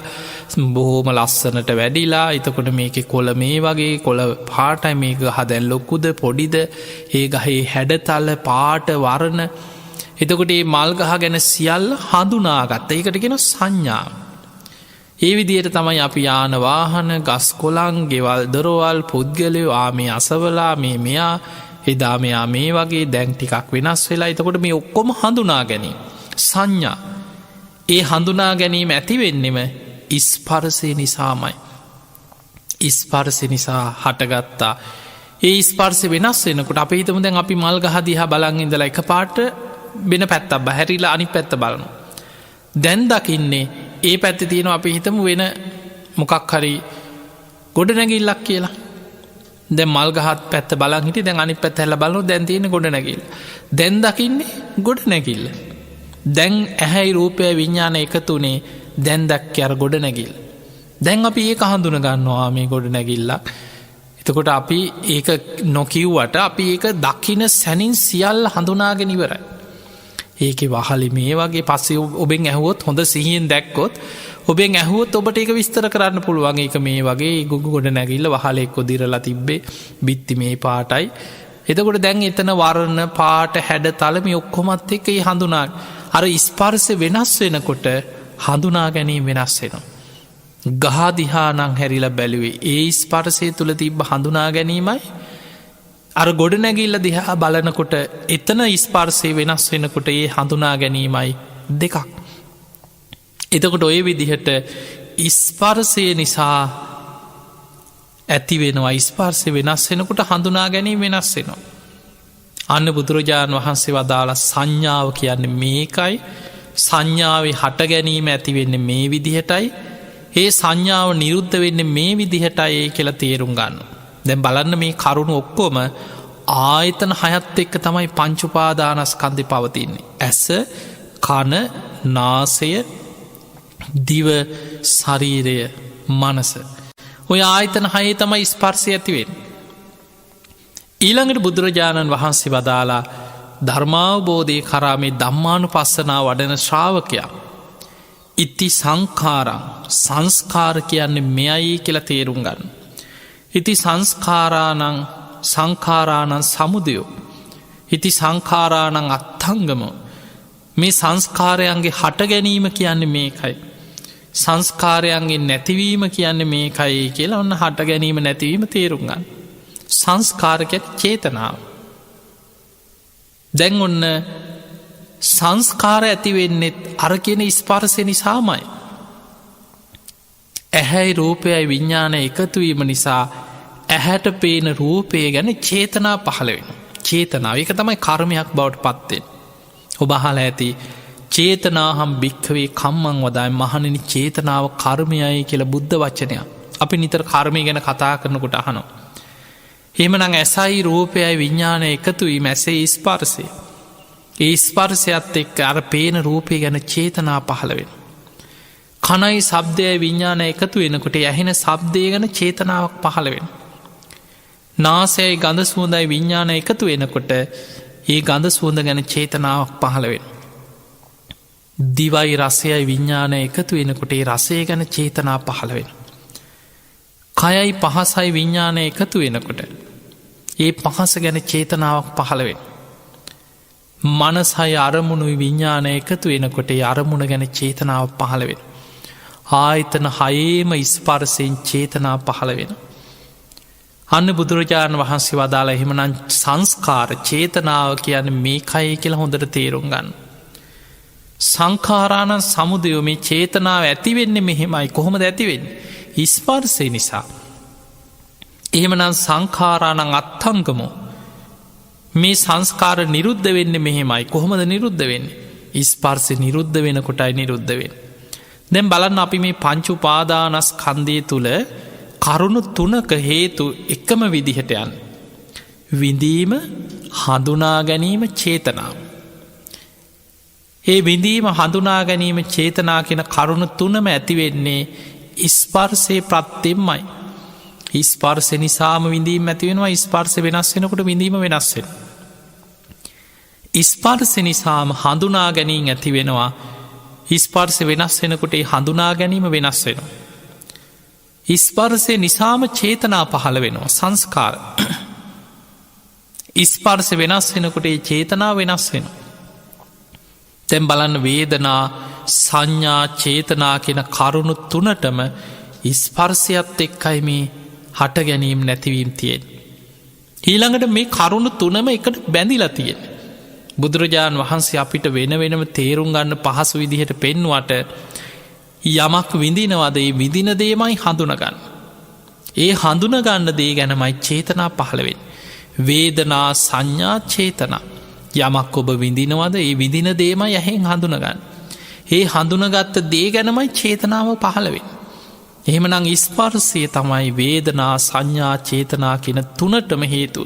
බොහෝම ලස්සනට වැඩිලා එතකොට මේක කොළ මේ වගේ කොළ පාටයි මේක හදැන් ලොක්කුද පොඩිද ඒ ගහේ හැඩතල පාට වරණ එතකොට ඒ මල්ගහ ගැන සියල්ල හඳුනාගත්ත ඒකට ගෙන සංඥා. ඒ විදියට තමයි අපි යාන වාහන ගස් කොළන් ගෙවල් දොරවල් පුද්ගලයෝ ආමේ අසවලා මේ මෙයා එදා මෙයා මේ වගේ දැන් ටිකක් වෙනස් වෙලා එතකොට මේ ඔක්කොම හඳුනා ගැනීම සංඥා. ඒ හඳුනා ගැනීම ඇතිවෙන්නෙම ස්පර්සය නිසාමයි. ස්පර්සය නිසා හටගත්තා. ඒ ස්පර්සය වෙනස් වෙනකොට අප හිතම දැන් අපි මල් ගහදිහා බලන් ඉඳලා එක පාට වෙන පැත්තක් බැහැරිලා අනි පැත්ත බලනු. දැන් දකින්නේ ඒ පැත්ති තියෙන අපි හිතම වෙන මොකක් හරි ගොඩ නැගිල්ලක් කියලා. දැ මල්ගහත් පැත්ත බලන් හිට දැන් අනි පැත් හැල බලු දැන් තියෙන ගොඩ නැගිල්. දැන් දකින්නේ ගොඩ නැගිල්ල. දැන් ඇහැයි රූපය විඤ්ඥාන එකතුනේ දැන් දක් අර ගොඩ නැගිල්. දැන් අපි ඒ හඳුන ගන්නවා මේ ගොඩ නැගිල්ලක්. එතකොට අපි ඒක නොකිව්වට අපි ඒක දකින සැනින් සියල් හඳුනාගෙන ඉවරයි. ඒක වහලි මේ වගේ පස්සේ ඔබෙන් ඇහුවොත් හොඳ සිහියෙන් දැක්කොත් ඔබෙන් ඇහුවොත් ඔබට ඒක විස්තර කරන්න පුළුවන් එක මේ වගේ ගුගු ගොඩ නැගිල්ල වහලෙක්කො දිරලා තිබ්බේ බිත්ති මේ පාටයි. එතකොට දැන් එතන වරණ පාට හැඩ තලම ඔක්කොමත් එක ඒ හඳුනා අර ස්පර්ස වෙනස් වෙනකොට හඳුනා ගැනීම වෙනස් වෙනවා. ගහදිහානං හැරිල බැලුවේ ඒ ස්පර්සය තුළ තිබ්බ හඳුනා ගැනීමයි අර ගොඩ නැගිල්ල දිහා බලනකොට එතන ස්පර්සය වෙනස් වෙනකොට ඒ හඳුනා ගැනීමයි දෙකක්. එතකොට ඔය විදිහට ස්පර්සය නිසා ඇති වෙනවා ස්පර්සය වෙනස් වෙනකොට හඳුනා ගැනීම වෙනස් වෙනවා. අන්න බුදුරජාණන් වහන්සේ වදාළ සංඥාව කියන්නේ මේකයි. සංඥාවේ හට ගැනීම ඇතිවෙන්න මේ විදිහටයි. ඒ සංඥාව නිරුද්ධ වෙන්නේ මේ විදිහටයි කියලා තේරුම් ගන්න. දැන් බලන්න මේ කරුණු ඔක්කොම ආයතන හයත් එක්ක තමයි පංච උපාදානස්කන්ධය පවතින්නේ. ඇස, කන, නාසය, දිව, ශරීරය, මනස. ඔය ආයතන හයේ තමයි ස්පර්ශය ඇති වෙන්නේ. ඊළඟට බුදුරජාණන් වහන්සේ වදාලා ධර්මාවබෝධය කරා මේ ධම්මානුපස්සනාව වඩන ශ්‍රාවකයා ඉති සංඛාරං සංස්කාර කියන්නේ මෙයයි කියලා තේරුම් ගන්න. ඉති සංඛාරාණං සමුදයෝ ඉති සංඛාරාණං අත්ථංගම. මේ සංස්කාරයන්ගේ හට ගැනීම කියන්නේ මේකයි. සංස්කාරයන්ගේ නැතිවීම කියන්නේ මේකයි කියලා ඔන්න හට ගැනීම නැතිවීම තේරුම් ගන්න. සංස්කාරකයක් චේතනාව. දැන් ඔන්න සංස්කාර ඇතිවෙන්නෙත් අර කියන ස්පර්ශය නිසාමයි. ඇහැයි රූපයයි විඤ්ඥාන එකතුවීම නිසා ඇහැට පේන රූපය ගැන චේතනා පහළ වෙන. චේතනාව එක තමයි කර්මයක් බවට පත්වෙන්. ඔබ අහල ඇති චේතනාහම් භික්කවේ කම්මං වදායි මහණනි චේතනාව කර්මයයි කියලා බුද්ධ වචනයක්. අපි නිතර කර්මය ගැන කතා කරනකොට අහනවා. එහෙමනං ඇසයි රූපයයි විඤ්ඥානය එකතුවීම ඇසේ ස්පර්සය. ඒ ස්පර්සයත් එක්ක අර පේන රූපය ගැන චේතනා පහළවෙන. කනයි සබ්දයයි විඤ්ඥාන එකතු වෙනකොට ඇහෙන සබ්දය ගැන චේතනාවක් පහළවෙන. නාසයයි ගඳ සුවඳයි විඤ්ඥාන එකතු වෙනකොට ඒ ගඳ සුවඳ ගැන චේතනාවක් පහළවෙන. දිවයි රසයයි විඤ්ඥාන එකතු වෙනකොට ඒ රසය ගැන චේතනා පහළවෙන. කයයි පහසයි විඤ්ඥාන එකතු වෙනකොට ඒ පහස ගැන චේතනාවක් පහළවෙන්. මනසයි අරමුණුයි විඤ්ඥාන එකතු වෙනකොට ඒ අරමුණ ගැන චේතනාව පහළවෙන. ආයතන හයේම ස්පර්සයෙන් චේතනා පහළවෙන. අන්න බුදුරජාණන් වහන්සේ වදාලා එහෙමනන් සංස්කාර චේතනාව කියන්න මේ කයි කියලා හොඳට තේරුම් ගන්න. සංඛාරාණන් සමුදයෝ මේ චේතනාව ඇතිවෙන්නේ මෙහෙමයි කොහොමද ඇතිවෙන්නේ. ස්පර්සය නිසා. එහෙමනම් සංඛාරාණං අත්ථංගමෝ මේ සංස්කාර නිරුද්ධ වෙන්න මෙහෙමයි කොහොමද නිරුද්ධ වෙන්නේ. ස්පර්සය නිරුද්ධ වෙන කොටයි නිරුද්ධ වෙන්. දැන් බලන්න අපි මේ පංච උපාදානස්කන්ධය තුළ කරුණු තුනක හේතු එකම විදිහට යන්න. විඳීම, හඳුනා ගැනීම, චේතනාව. ඒ විඳීම, හඳුනා ගැනීම, චේතනා කියන කරුණු තුනම ඇතිවෙන්නේ ස්පර්සය ප්‍රත්්‍යෙන්මයි. ස්පර්සය නිසාම විඳීම ඇතිවෙනවා. ස්පර්සය වෙනස් වෙනකොට විඳීම වෙනස්වෙන. ස්පර්සය නිසාම හඳුනා ගැනීම ඇති වෙනවා. ස්පර්සය වෙනස් වෙනකොට හඳුනා ගැනීම වෙනස් වෙනවා. ස්පර්සය නිසාම චේතනා පහළ වෙනවා. සංස්කාර ස්පර්සය වෙනස් වෙනකොට චේතනා වෙනස් වෙනවා. තැන් බලන්න වේදනා සංඥා චේතනා කියෙන කරුණු තුනටම ස්පර්සයත් එක්කයි මේ හට ගැනීම් නැතිවීම් තියෙන්. ඊළඟට මේ කරුණු තුනම එකට බැඳිලා තියෙන්. බුදුරජාණන් වහන්සේ අපිට වෙන වෙනම තේරුම් ගන්න පහසු විදිහට පෙන්වට යමක් විඳිනවද ඒ විදින දේමයි හඳුනගන්න. ඒ හඳුනගන්න දේ ගැනමයි චේතනා පහළවෙන්. වේදනා සංඥා චේතනා යමක් ඔබ විඳිනවද ඒ විදින දේම යහෙන් හඳුනගන්න. ඒ හඳුනගත්ත දේ ගැනමයි චේතනාව පහළවෙන්. එහෙමනං ස්පර්සය තමයි වේදනා සංඥා චේතනා කියන තුනටම හේතු.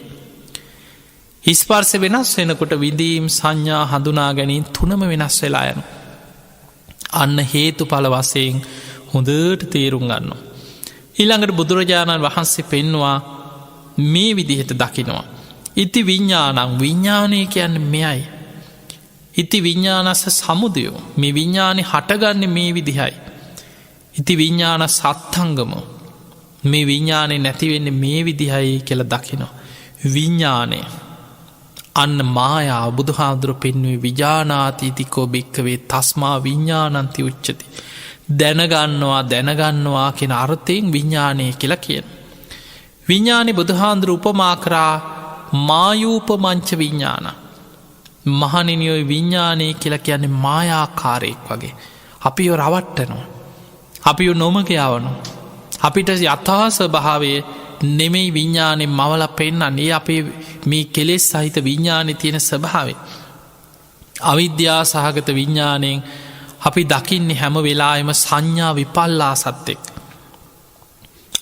ස්පර්ස වෙනස් වෙනකොට විදීම් සංඥා හඳුනා ගැනීම තුනම වෙනස් වෙලා යන. අන්න හේතු පල වසයෙන් හොඳට තේරුම් ගන්න. ඊළඟට බුදුරජාණන් වහන්සේ පෙන්වා මේ විදිහට දකිනවා. ඉති විඤ්ඥානං විඤ්ඥානය කියන්න මෙයයි. ඉති විඤ්ඥානස්ස සමුදයෝ මේ විඤ්ඥානය හටගන්න මේ විදිහයි. ඉති විඤ්ඥාන සත්හංගම මේ විඤ්ඥානය නැතිවෙන්න මේ විදිහයි කියල දකිනවා. විඤ්ඥානය අන්න මායා බුදුහාදුර පෙන්වේ විජානාතීතිකෝ භික්කවේ තස්මා විඤ්ඥානන්ති උච්චති. දැනගන්නවා කෙන අර්ථයෙන් විඤ්ඥානය කියලා කියන. විඤ්ඥානය බුදුහාන්දුර උපමා කරා මායූපමංච විඤ්ඥාන. මහනිනියොයි විඤ්ඥානය කියලා කියන්නේ මායාකාරයෙක් වගේ. අපි රවට්ටනවා. අපි නොමගයාවනු. අපිට යථාස භාවය නෙමෙයි විඤ්ඥානය මවල පෙන්න්නන්නේ අපේ මේ කෙලෙස් සහිත විඤ්ඥානය තියෙන ස්වභාවේ. අවිද්‍යා සහගත විඤ්ඥානයෙන් අපි දකින්නේ හැම වෙලායම සංඥා විපල්ලා සත්තෙක්.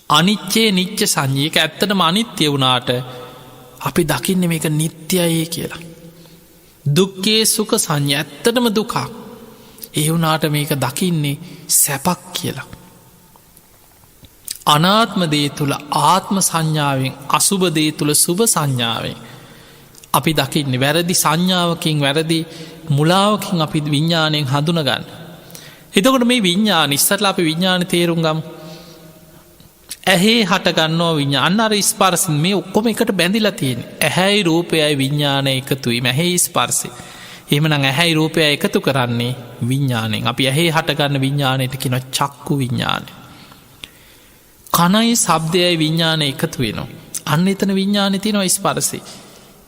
අනිච්චේ නිච්ච සංඥයක ඇත්තටම අනිත්‍ය වුණාට අපි දකින්න මේක නිත්‍යයේ කියලා. දුක්කේ සුක සංඥ ඇත්තටම දුකක්. ඒ වුණාට මේක දකින්නේ සැපක් කියලා. අනාත්ම දේ තුළ ආත්ම සංඥාවෙන් අසුභ දේ තුළ සුභ සංඥාවෙන් අපි දකින්නේ වැරදි සංඥාවකින් වැරදි මුලාවකින් අපි විඤ්ඥාණයෙන් හඳුනගන්න. එතකොට මේ විඤ්ඥාන ඉස්සරලා අපි විඤ්ඥාන තේරුම් ගම් ඇහේ හටගන්නවා විඤ්ඥාන්න අර ස්පර්සින් මේ ඔක්කොම එකට බැඳිලා තියෙන ඇහැයි රූපයයි විඤ්ඥානය එකතුයි මැහෙයි ස්පර්සි එමන ඇහැයි රූපය එකතු කරන්නේ විඤ්ඥානෙන් අපි ඇහේ හටගන්න විඤ්ඥානයට කියෙන චක්කු විඤ්ඥානය කනයි සබ්දයයි විඤ්ඥාන එකතු වෙනවා අන්න එතන විඤ්ඥානය තියනවා ස්පර්සි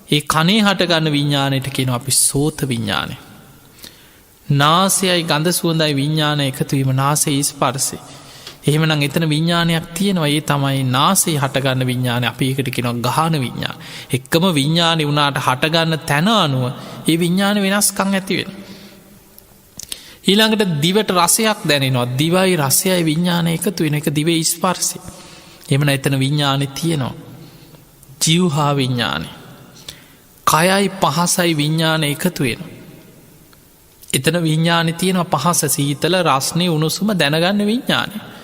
ඒ කනේ හටගන්න විඤ්ඥානයට කියෙන අපි සෝත විඤ්ඥානය නාසයයි ගඳ සුවඳයි විඤ්ඥාන එකතුවීම නාසේ ස්පර්සි එහෙමනම් එතන විඤ්ඥානයක් තියෙනවා ඒ තමයි නාසේ හටගන්න විඤ්ඥාන අපිකට කෙනවා ගාන විඤ්ඥාන එක්කම විඤ්ඥානය වුණට හටගන්න තැන අනුව ඒ විඤ්ඥාන වෙනස්කං ඇතිවෙන. ඊළඟට දිවට රසයක් දැනෙනවා දිවයි රසයයි විඤ්ඥාන එකතු වෙන එක දිවේ ස්පර්සි එමන එතන විඤ්ඥානය තියෙනවා ජීවහා විඤ්ඥානය කයයි පහසයි විඤ්ඥාන එකතු වෙන. එතන විඤ්ඥානය තියෙනවා පහස සීතල රස්නය උණුසුම දැනගන්න විඤ්ඥානය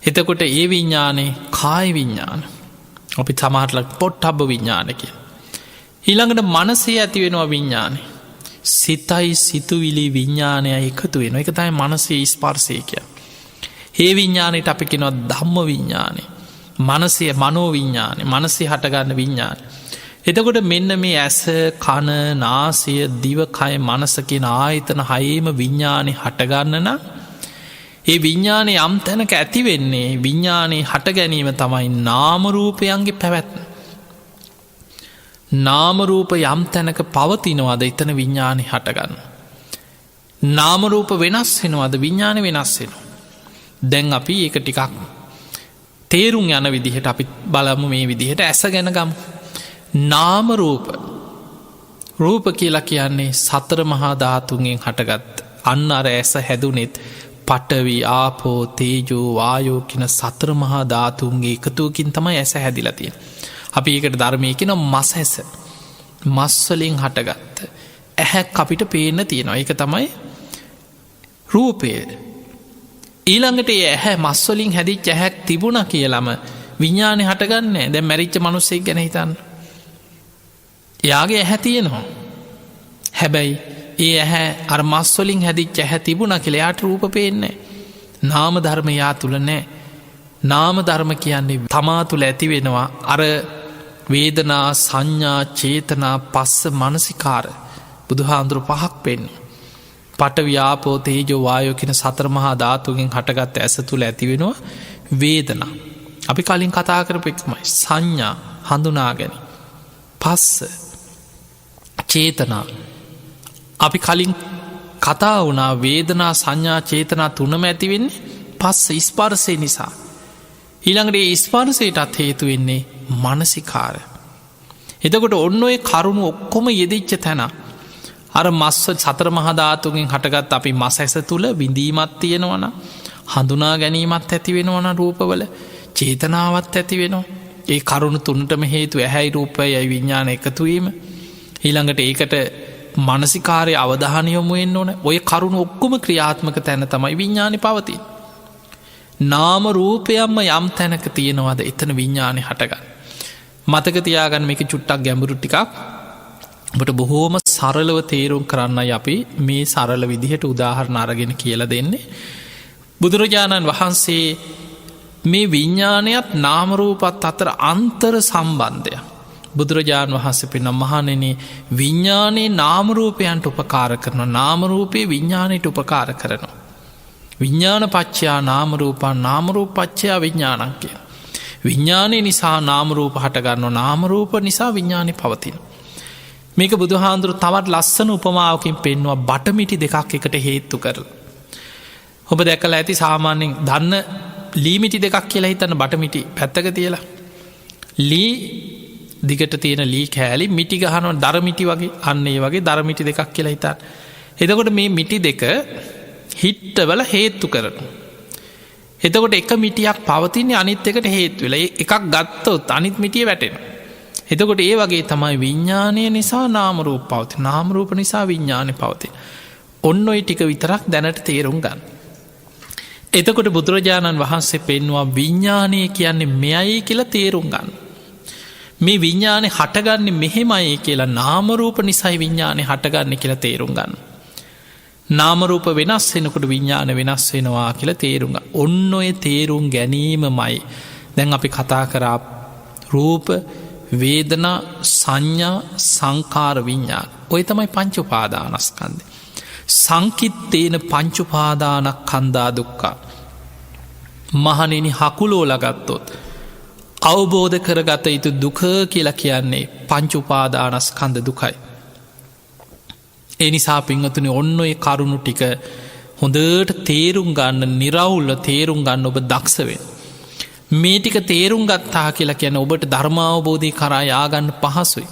එතකොට ඒ විඤ්ඥානේ කාය විඤ්ඥාන අපි සමහටලක් පොට් හබ විඤ්ඥාන කිය. ඊළඟට මනසේ ඇති වෙනවා විඤ්ඥානය සිතයි සිතුවිලි විඤ්ඥානය එකතු වෙන එක තයි මනසේ ස්පර්සය කිය. ඒ විඤ්ඥානයට අපි කෙනවා ධම්ම විඤ්ඥානය මනසය මනෝ විඤ්ඥානය මනසේ හටගන්න විඤ්ඥාන. එතකොට මෙන්න මේ ඇස කණ නාසය දිවකය මනසකෙන ආයතන හයේම විඤ්ඥානය හටගන්නන ඒ විඤ්ඥානය යම් තැනක ඇතිවෙන්නේ විඤ්ඥානයේ හට ගැනීම තමයි නාමරූපයන්ගේ පැවැත්න. නාමරූප යම් තැනක පවතිනවාද එතන විඤ්ඥානය හටගන්න. නාමරූප වෙනස් වෙනවාද විඤ්ඥාන වෙනස් වෙනවා. දැන් අපි ඒක ටිකක් තේරුම් යන විදිහට අපි බලමු මේ විදිහට ඇස ගැන ගම්. නාමරූප රූප කියලා කියන්නේ සතර මහා ධාතුන්ගෙන් හටගත් අන්න අර ඇස හැදුනෙත් පටවි ආපෝ තේජෝ වායෝ කියන සතර මහා ධාතුන්ගේ එකතුවකින් තමයි ඇස හැදිලා තියෙන. අපි ඒකට ධර්මය කියන මස් ඇස මස්වලින් හටගත්ත ඇහැක් අපිට පේන්න තියෙනවා ඒක තමයි රූපය. ඊළඟට ඒ ඇහැ මස්වලින් හැදිච්ච ඇහැක් තිබුණ කියලම විඤ්ඥානය හටගන්නේ දැන් මැරිච්ච මනුස්සෙක් ගැන හිතන්න. එයාගේ ඇහැ තියෙනවා හැබැයි ඒ ඇහැ අර මස්වලින් හැදිච්ච ඇහැ තිබුණ කෙළයාට රූප පේන්නේ නාම ධර්මයා තුළ නෑ. නාම ධර්ම කියන්නේ තමා තුළ ඇති වෙනවා අර වේදනා සංඥා චේතනා පස්ස මනසිකාර බුදුහාන්දුරු පහක් පෙන්න. පට ව්‍යාපෝ තේජෝ වායෝ කියන සතර මහා ධාතුගෙන් හටගත්ත ඇස තුළ ඇති වෙනවා වේදනා. අපි කලින් කතා කරපෙක්මයි සංඥා හඳුනාගැන පස්ස චේතනා අපි කලින් කතා වුණා වේදනා සංඥා චේතනා තුනම ඇතිවෙන්නේ පස්ස ස්පර්සය නිසා. ඊළඟට ස්පර්සයටත් හේතු වෙන්නේ මනසිකාර. එතකොට ඔන්න ඔය කරුණු ඔක්කොම යෙදිච්ච තැන අර මස්ව සතර මහධාතුගෙන් හටගත් අපි මස ඇස තුළ විඳීමත් තියෙනවන හඳුනා ගැනීමත් ඇති වෙනවන රූපවල චේතනාවත් ඇති වෙනවා. ඒ කරුණු තුන්නටම හේතු ඇහැයි රූපය යයි විඤ්ඥාන එකතුවීම. ඊළඟට ඒකට මනසිකාරය අවධානයොමුයෙන් ඕන ඔය කරුණු ඔක්කොම ක්‍රියාත්මක තැන තමයි විඤ්ඥානි පවති. නාම රූපයම්ම යම් තැනක තියෙනවාද එතන විඤ්ඥානය හටගන්න. මතක තියාගන්න මේක චුට්ටක් ගැඹුරු ටිකක් ඔබට බොහෝම සරලව තේරුම් කරන්නයි අපි මේ සරල විදිහට උදාහරණ අරගෙන කියල දෙන්නේ. බුදුරජාණන් වහන්සේ මේ විඤ්ඥානයත් නාමරූපත් අතර අන්තර සම්බන්ධය බුදුරජාණන් වහන්ස පෙන මහනෙන විඤ්ඥානයේ නාමරූපයන්ට උපකාර කරන නාමරූපය විඤ්ඥානයට උපකාර කරනවා. විඤ්ඥාන පච්චයා නාමරූපා නාමරූප පච්චයා විඤ්ඥානන්කය. විඤ්ඥානය නිසා නාමරූප හටගන්න නාමරූප නිසා විඤ්ඥානය පවතින. මේක බුදුහාන්දුරු තවත් ලස්සන උපමාවකින් පෙන්වා බටමිටි දෙකක් එකට හේත්තු කරල. ඔබ දැකල ඇති සාමාන්‍යෙන් දන්න ලීමිටි දෙකක් කියලා හිතන්න බටමිටි පැත්තක තියලා. ලී දිගට තියෙන ලී කෑලි මිටි ගහනව දරමිටි වගේ අන්නේ වගේ දරමිටි දෙකක් කියලා හිතන්න. එතකොට මේ මිටි දෙක හිට්ටවල හේත්තු කරනු. එතකොට එක මිටියක් පවතින්නේ අනිත් එකට හේතු වෙලා එකක් ගත්තොත් අනිත් මිටිය වැටෙන. එතකොට ඒ වගේ තමයි විඤ්ඥානය නිසා නාමරූප පවති නාමරූප නිසා විඤ්ඥානය පවති. ඔන්න ඔයි ටික විතරක් දැනට තේරුම් ගන්න. එතකොට බුදුරජාණන් වහන්සේ පෙන්වා විඤ්ඥානය කියන්නේ මෙයයි කියලා තේරුම් ගන්න. මේ විඤ්ඥානය හටගන්න මෙහෙමයි කියලා නාමරූප නිසයි විඤ්ඥානය හටගන්න කියලා තේරුම් ගන්න. නාමරූප වෙනස් වෙනකොට විඤ්ඥාන වෙනස් වෙනවා කියලා තේරුම් ඔන්න ඔය තේරුම් ගැනීමමයි දැන් අපි කතා කරා රූප වේදනා සංඥා සංකාර විඤ්ඥාන ඔය තමයි පංච උපාදානස්කන්ධය. සංකිත්තේන පංච උපාදානක් කන්දා දුක්කා මහනෙනි හකුලෝ ලගත්තොත් අවබෝධ කරගත යුතු දුක කියලා කියන්නේ පංච උපාදානස්කන්ධ දුකයි. එනිසා පිංහතුනි ඔන්න ඔය කරුණු ටික හොඳට තේරුම් ගන්න නිරවුල්ල තේරුම් ගන්න ඔබ දක්ෂවෙන්. මේ ටික තේරුම් ගත්තා කියලා කියන ඔබට ධර්මාවබෝධය කරා යාගන්න පහසුයි.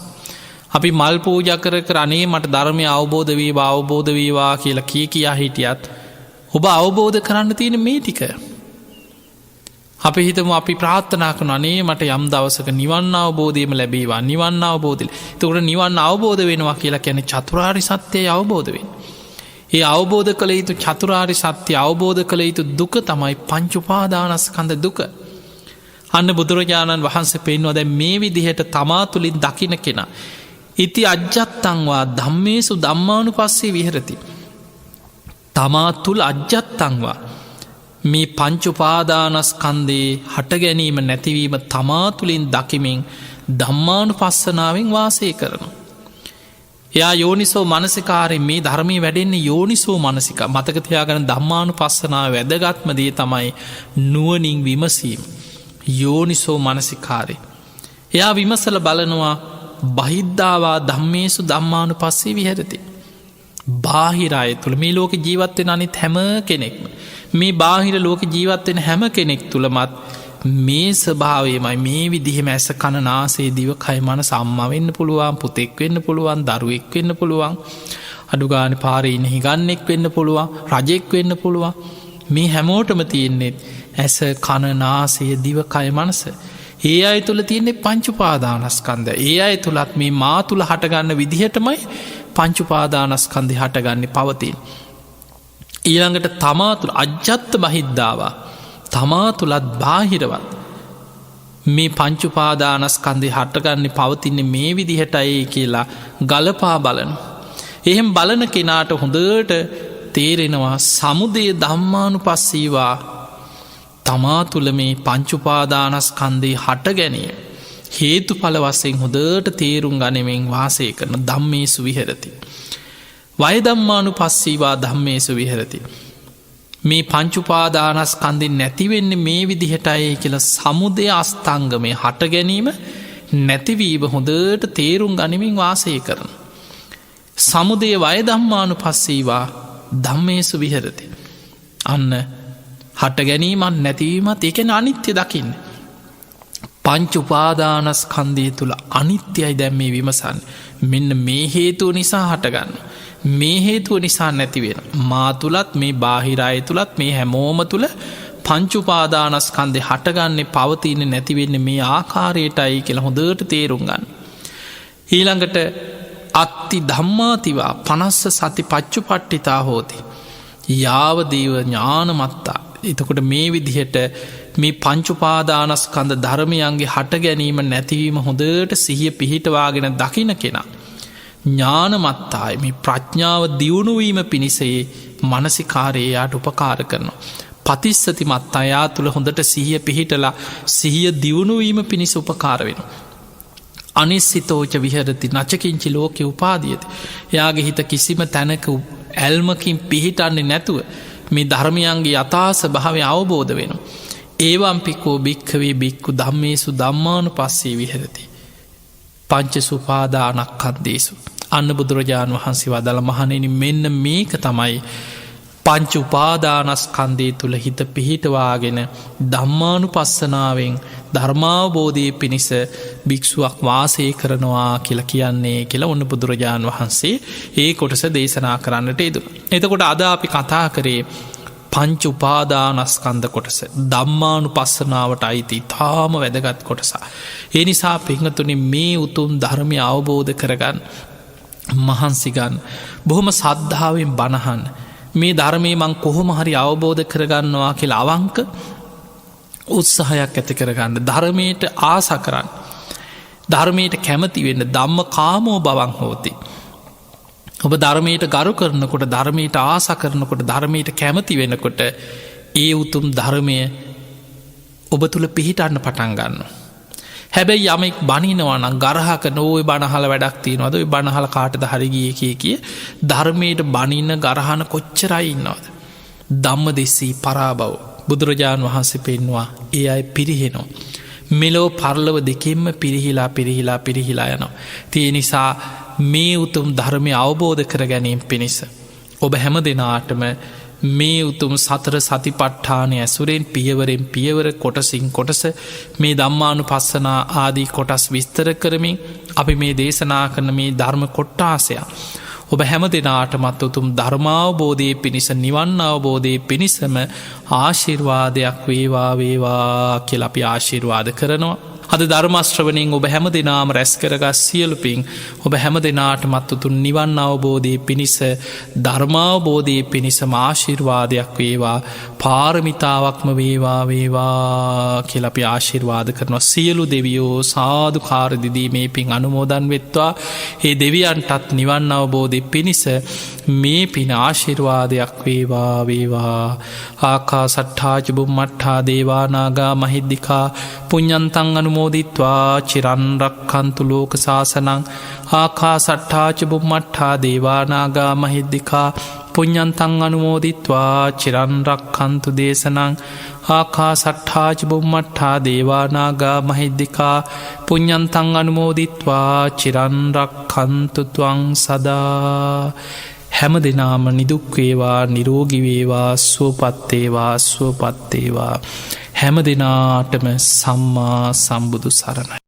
අපි මල් පූජ කර අනේ මට ධර්මය අවබෝධ වේවා අවබෝධ වේවා කියලා කියා හිටියත් ඔබ අවබෝධ කරන්න තියෙන මේ ටික. අපි හිතම අපි ප්‍රාර්ථනා කරන අනේ මට යම් දවසක නිවන් අවබෝධයම ලැබේවා නිවන් අවබෝධය. එතකොට නිවන් අවබෝධ වෙනවා කියලා කියන්නේ චතුරාර්ය සත්‍යය අවබෝධ වෙන්නේ. ඒ අවබෝධ කළ යුතු චතුරාර්ය සත්‍ය අවබෝධ කළ යුතු දුක තමයි පංච උපාදානස්කන්ධ දුක. අන්න බුදුරජාණන් වහන්සේ පෙන්වනවා දැන් මේ විදිහට තමා තුලින් දකින්න කෙනා ඉති අජ්ජත්තංවා ධම්මේසු ධම්මානුපස්සේ විහෙරති. තමා තුල අජ්ජත්තංවා මේ පංච උපාදානස්කන්ධේ හට ගැනීම නැතිවීම තමා තුලින් දකිමින් ධම්මානුපස්සනාවෙන් වාසය කරනවා. එයා යෝනිසෝ මනසිකාරයෙන් මේ ධර්මයේ වැඩෙන්නේ යෝනිසෝ මනසික මතක තියාගන්න ධම්මානුපස්සනාව වැදගත්ම දේ තමයි නුවණින් විමසීම. යෝනිසෝ මනසිකාරය. එයා විමසල බලනවා බහිද්ධාවා ධම්මේසු ධම්මානුපස්සේ විහෙරති. බාහිරය තුළ මේ ලෝක ජීවත්වෙන අනිත් හැම කෙනෙක්ම මේ බාහිර ලෝක ජීවත්වෙන හැම කෙනෙක් තුළමත් මේ ස්වභාවයමයි මේ විදිහෙම ඇස කන නාසය දිව කය මනස අම්මා වෙන්න පුළුවන් පුතෙක් වෙන්න පුළුවන් දරුවෙක් වෙන්න පුළුවන් අඩුගානේ පාරේ ඉන්න හිගන්නෙක් වෙන්න පුළුවන් රජෙක් වෙන්න පුළුවන් මේ හැමෝටම තියෙන්නේ ඇස කන නාසය දිව කය මනස. ඒ අය තුළ තියෙන්නේ පංච උපාදානස්කන්ධය. ඒ අය තුලත් මේ මා තුල හටගන්න විදිහටමයි පංච උපාදානස්කන්ධය හටගන්නේ පවතින. ඊළඟට තමා තුල අජ්ජත් බහිද්ධාවා තමා තුලත් බාහිරවත් මේ පංච උපාදානස්කන්ධය හටගන්නේ පවතින්නේ මේ විදිහටයි කියලා ගලපා බලන. එහෙම බලන කෙනාට හොඳට තේරෙනවා සමුදය ධම්මානුපස්සීවා තමා තුළ මේ පංච උපාදානස්කන්ධේ හට ගැනීම හේතුඵල වශයෙන් හොඳට තේරුම් ගනිමින් වාසය කරන ධම්මේසු විහෙරති. වය ධම්මානුපස්සීවා ධම්මේසු විහෙරති. මේ පංච උපාදානස්කන්ධෙන් නැතිවෙන්නේ මේ විදිහටයි කියලා සමුදය අස්තංගමය හට ගැනීම නැතිවීම හොඳට තේරුම් ගනිමින් වාසය කරන. සමුදය වය ධම්මානුපස්සීවා ධම්මේසු විහෙරති. අන්න හට ගැනීමත් නැතිවීමත් ඒකන අනිත්‍ය දකින්න. පංච උපාදානස්කන්ධය තුළ අනිත්‍යයි දැම් මේ විමසන්න. මෙන්න මේ හේතුව නිසා හටගන්න. මේ හේතුව නිසා නැතිවෙන. මා තුළත් මේ බාහිරය තුළත් මේ හැමෝම තුළ පංච උපාදානස්කන්ධය හටගන්නේ පවතින්නේ නැතිවෙන්න මේ ආකාරයටයි කියලා හොඳට තේරුම් ගන්න. ඊළඟට අත්ති ධම්මාතිවා 50 සති පච්චුපට්ඨිතා හෝති. යාවදීව ඥානමත්තා. එතකොට මේ විදිහට මේ පංච උපාදානස්කන්ධ ධර්මයන්ගේ හට ගැනීම නැතිවීම හොඳට සිහිය පිහිටවාගෙන දකින්න කෙනා ඥානමත්තායි මේ ප්‍රඥාව දියුණුවීම පිණිසේ මානසිකාරයාට උපකාර කරනවා. පතිස්සති මත්තා යා තුළ හොඳට සිහිය පිහිටලා සිහිය දියුණුවීම පිණිස උපකාර වෙනවා. අනිස්සිතෝච විහෙරති නචකින්චි ලෝකේ උපාදීයති. එයාගේ හිත කිසිම තැනක ඇල්මකින් පිහිටන්නේ නැතුව මේ ධර්මයන්ගේ යථා ස්වභාවය අවබෝධ වෙනවා. ඒවම්පිකෝ භික්ඛවේ භික්ඛු ධම්මේසු ධම්මානුපස්සේ විහෙරති. පංචසුපාදානස්කන්ධේසු. අන්න බුදුරජාණන් වහන්සේ වදාළ මහණෙනි මෙන්න මේක තමයි පංච උපාදානස්කන්ධය තුල හිත පිහිටවාගෙන ධම්මානුපස්සනාවෙන් ධර්මාවබෝධය පිණිස භික්ෂුවක් වාසය කරනවා කියලා කියන්නේ කියලා ඔන්න බුදුරජාණන් වහන්සේ ඒ කොටස දේශනා කරන්නට යෙදුණා. එතකොට අද අපි කතා කරේ පංච උපාදානස්කන්ධ කොටස. ධම්මානුපස්සනාවට අයිති තාම වැදගත් කොටස. ඒ නිසා පින්වතුනි මේ උතුම් ධර්මය අවබෝධ කරගන්න මහන්සි ගන්න. බොහොම සද්ධාවෙන් බණහන්. මේ ධර්මයේ මං කොහොම හරි අවබෝධ කරගන්නවා කියලා අවංක උත්සාහයක් ඇති කරගන්න. ධර්මයට ආස කරන්න. ධර්මයට කැමති වෙන්න. ධම්මකාමෝ භවං හෝති. ඔබ ධර්මයට ගරු කරනකොට, ධර්මයට ආස කරනකොට, ධර්මයට කැමති වෙනකොට ඒ උතුම් ධර්මය ඔබ තුළ පිහිටන්න පටන් ගන්නවා. හැබැයි යමෙක් බනිනවා නම් ගරහක නෝයි බණහල වැඩක් තියෙනවද? ඔය බණහල කාටද හරි ගියේ කිය ධර්මයට බනින ගරහන කොච්චරයි ඉන්නවද? ධම්මදෙස්සී පරාභව බුදුරජාණන් වහන්සේ පෙන්නවා ඒ අය පිරිහෙනවා. මෙලෝ පරලොව දෙකෙන්ම පිරිහිලා යනවා. ඒ නිසා මේ උතුම් ධර්මය අවබෝධ කර ගැනීම පිණිස ඔබ හැම දෙනාටම මේ උතුම් සතර සතිපට්ඨානය ඇසුරෙන් පියවරෙන් පියවර කොටසින් කොටස මේ ධම්මානුපස්සනා ආදී කොටස් විස්තර කරමින් අපි මේ දේශනා කරන මේ ධර්ම කොට්ටාසය ඔබ හැම දෙනාටමත් උතුම් ධර්මාවබෝධය පිණිස, නිවන් අවබෝධය පිණිසම ආශිර්වාදයක් වේවා කියලා අපි ආශිර්වාද කරනවා. අද ධර්මශ්‍රවණයෙන් ඔබ හැම දෙනාම රැස් කරගත් සියලු පින් ඔබ හැම දෙනාටමත් උතුම් නිවන් අවබෝධය පිණිස, ධර්මාවබෝධය පිණිසම ආශිර්වාදයක් වේවා, පාරමිතාවක්ම වේවා කියලා අපි ආශිර්වාද කරනවා. සියලු දෙවියෝ සාදුකාර දිදී මේ පින් අනුමෝදන් වෙත්වා. ඒ දෙවියන්ටත් නිවන් අවබෝධය පිණිස මේ පින ආශිර්වාදයක් වේවා. ආකාසට්ඨා ච බුම්මට්ඨා දේවා නාග මහිද්దికා පුඤ්ඤන්තං අනුමෝදිත්වා චිරන් රක්ඛන්තු ලෝක සාසනං. ආකාසට්ඨා ච බුම්මට්ඨා දේවා නාග මහිද්దికා පුඤ්ඤන්තං අනුමෝදිත්වා චිරන් රක්ඛන්තු දේශනං. ආකාසට්ඨා ච බුම්මට්ඨා දේවා නාග මහිද්దికා පුඤ්ඤන්තං අනුමෝදිත්වා චිරන් රක්ඛන්තු ත්වං සදා. හැම දෙනාම නිදුක් වේවා, නිරෝගී වේවා, සුවපත් වේවා. හැම දෙනාටම සම්මා සම්බුදු සරණයි.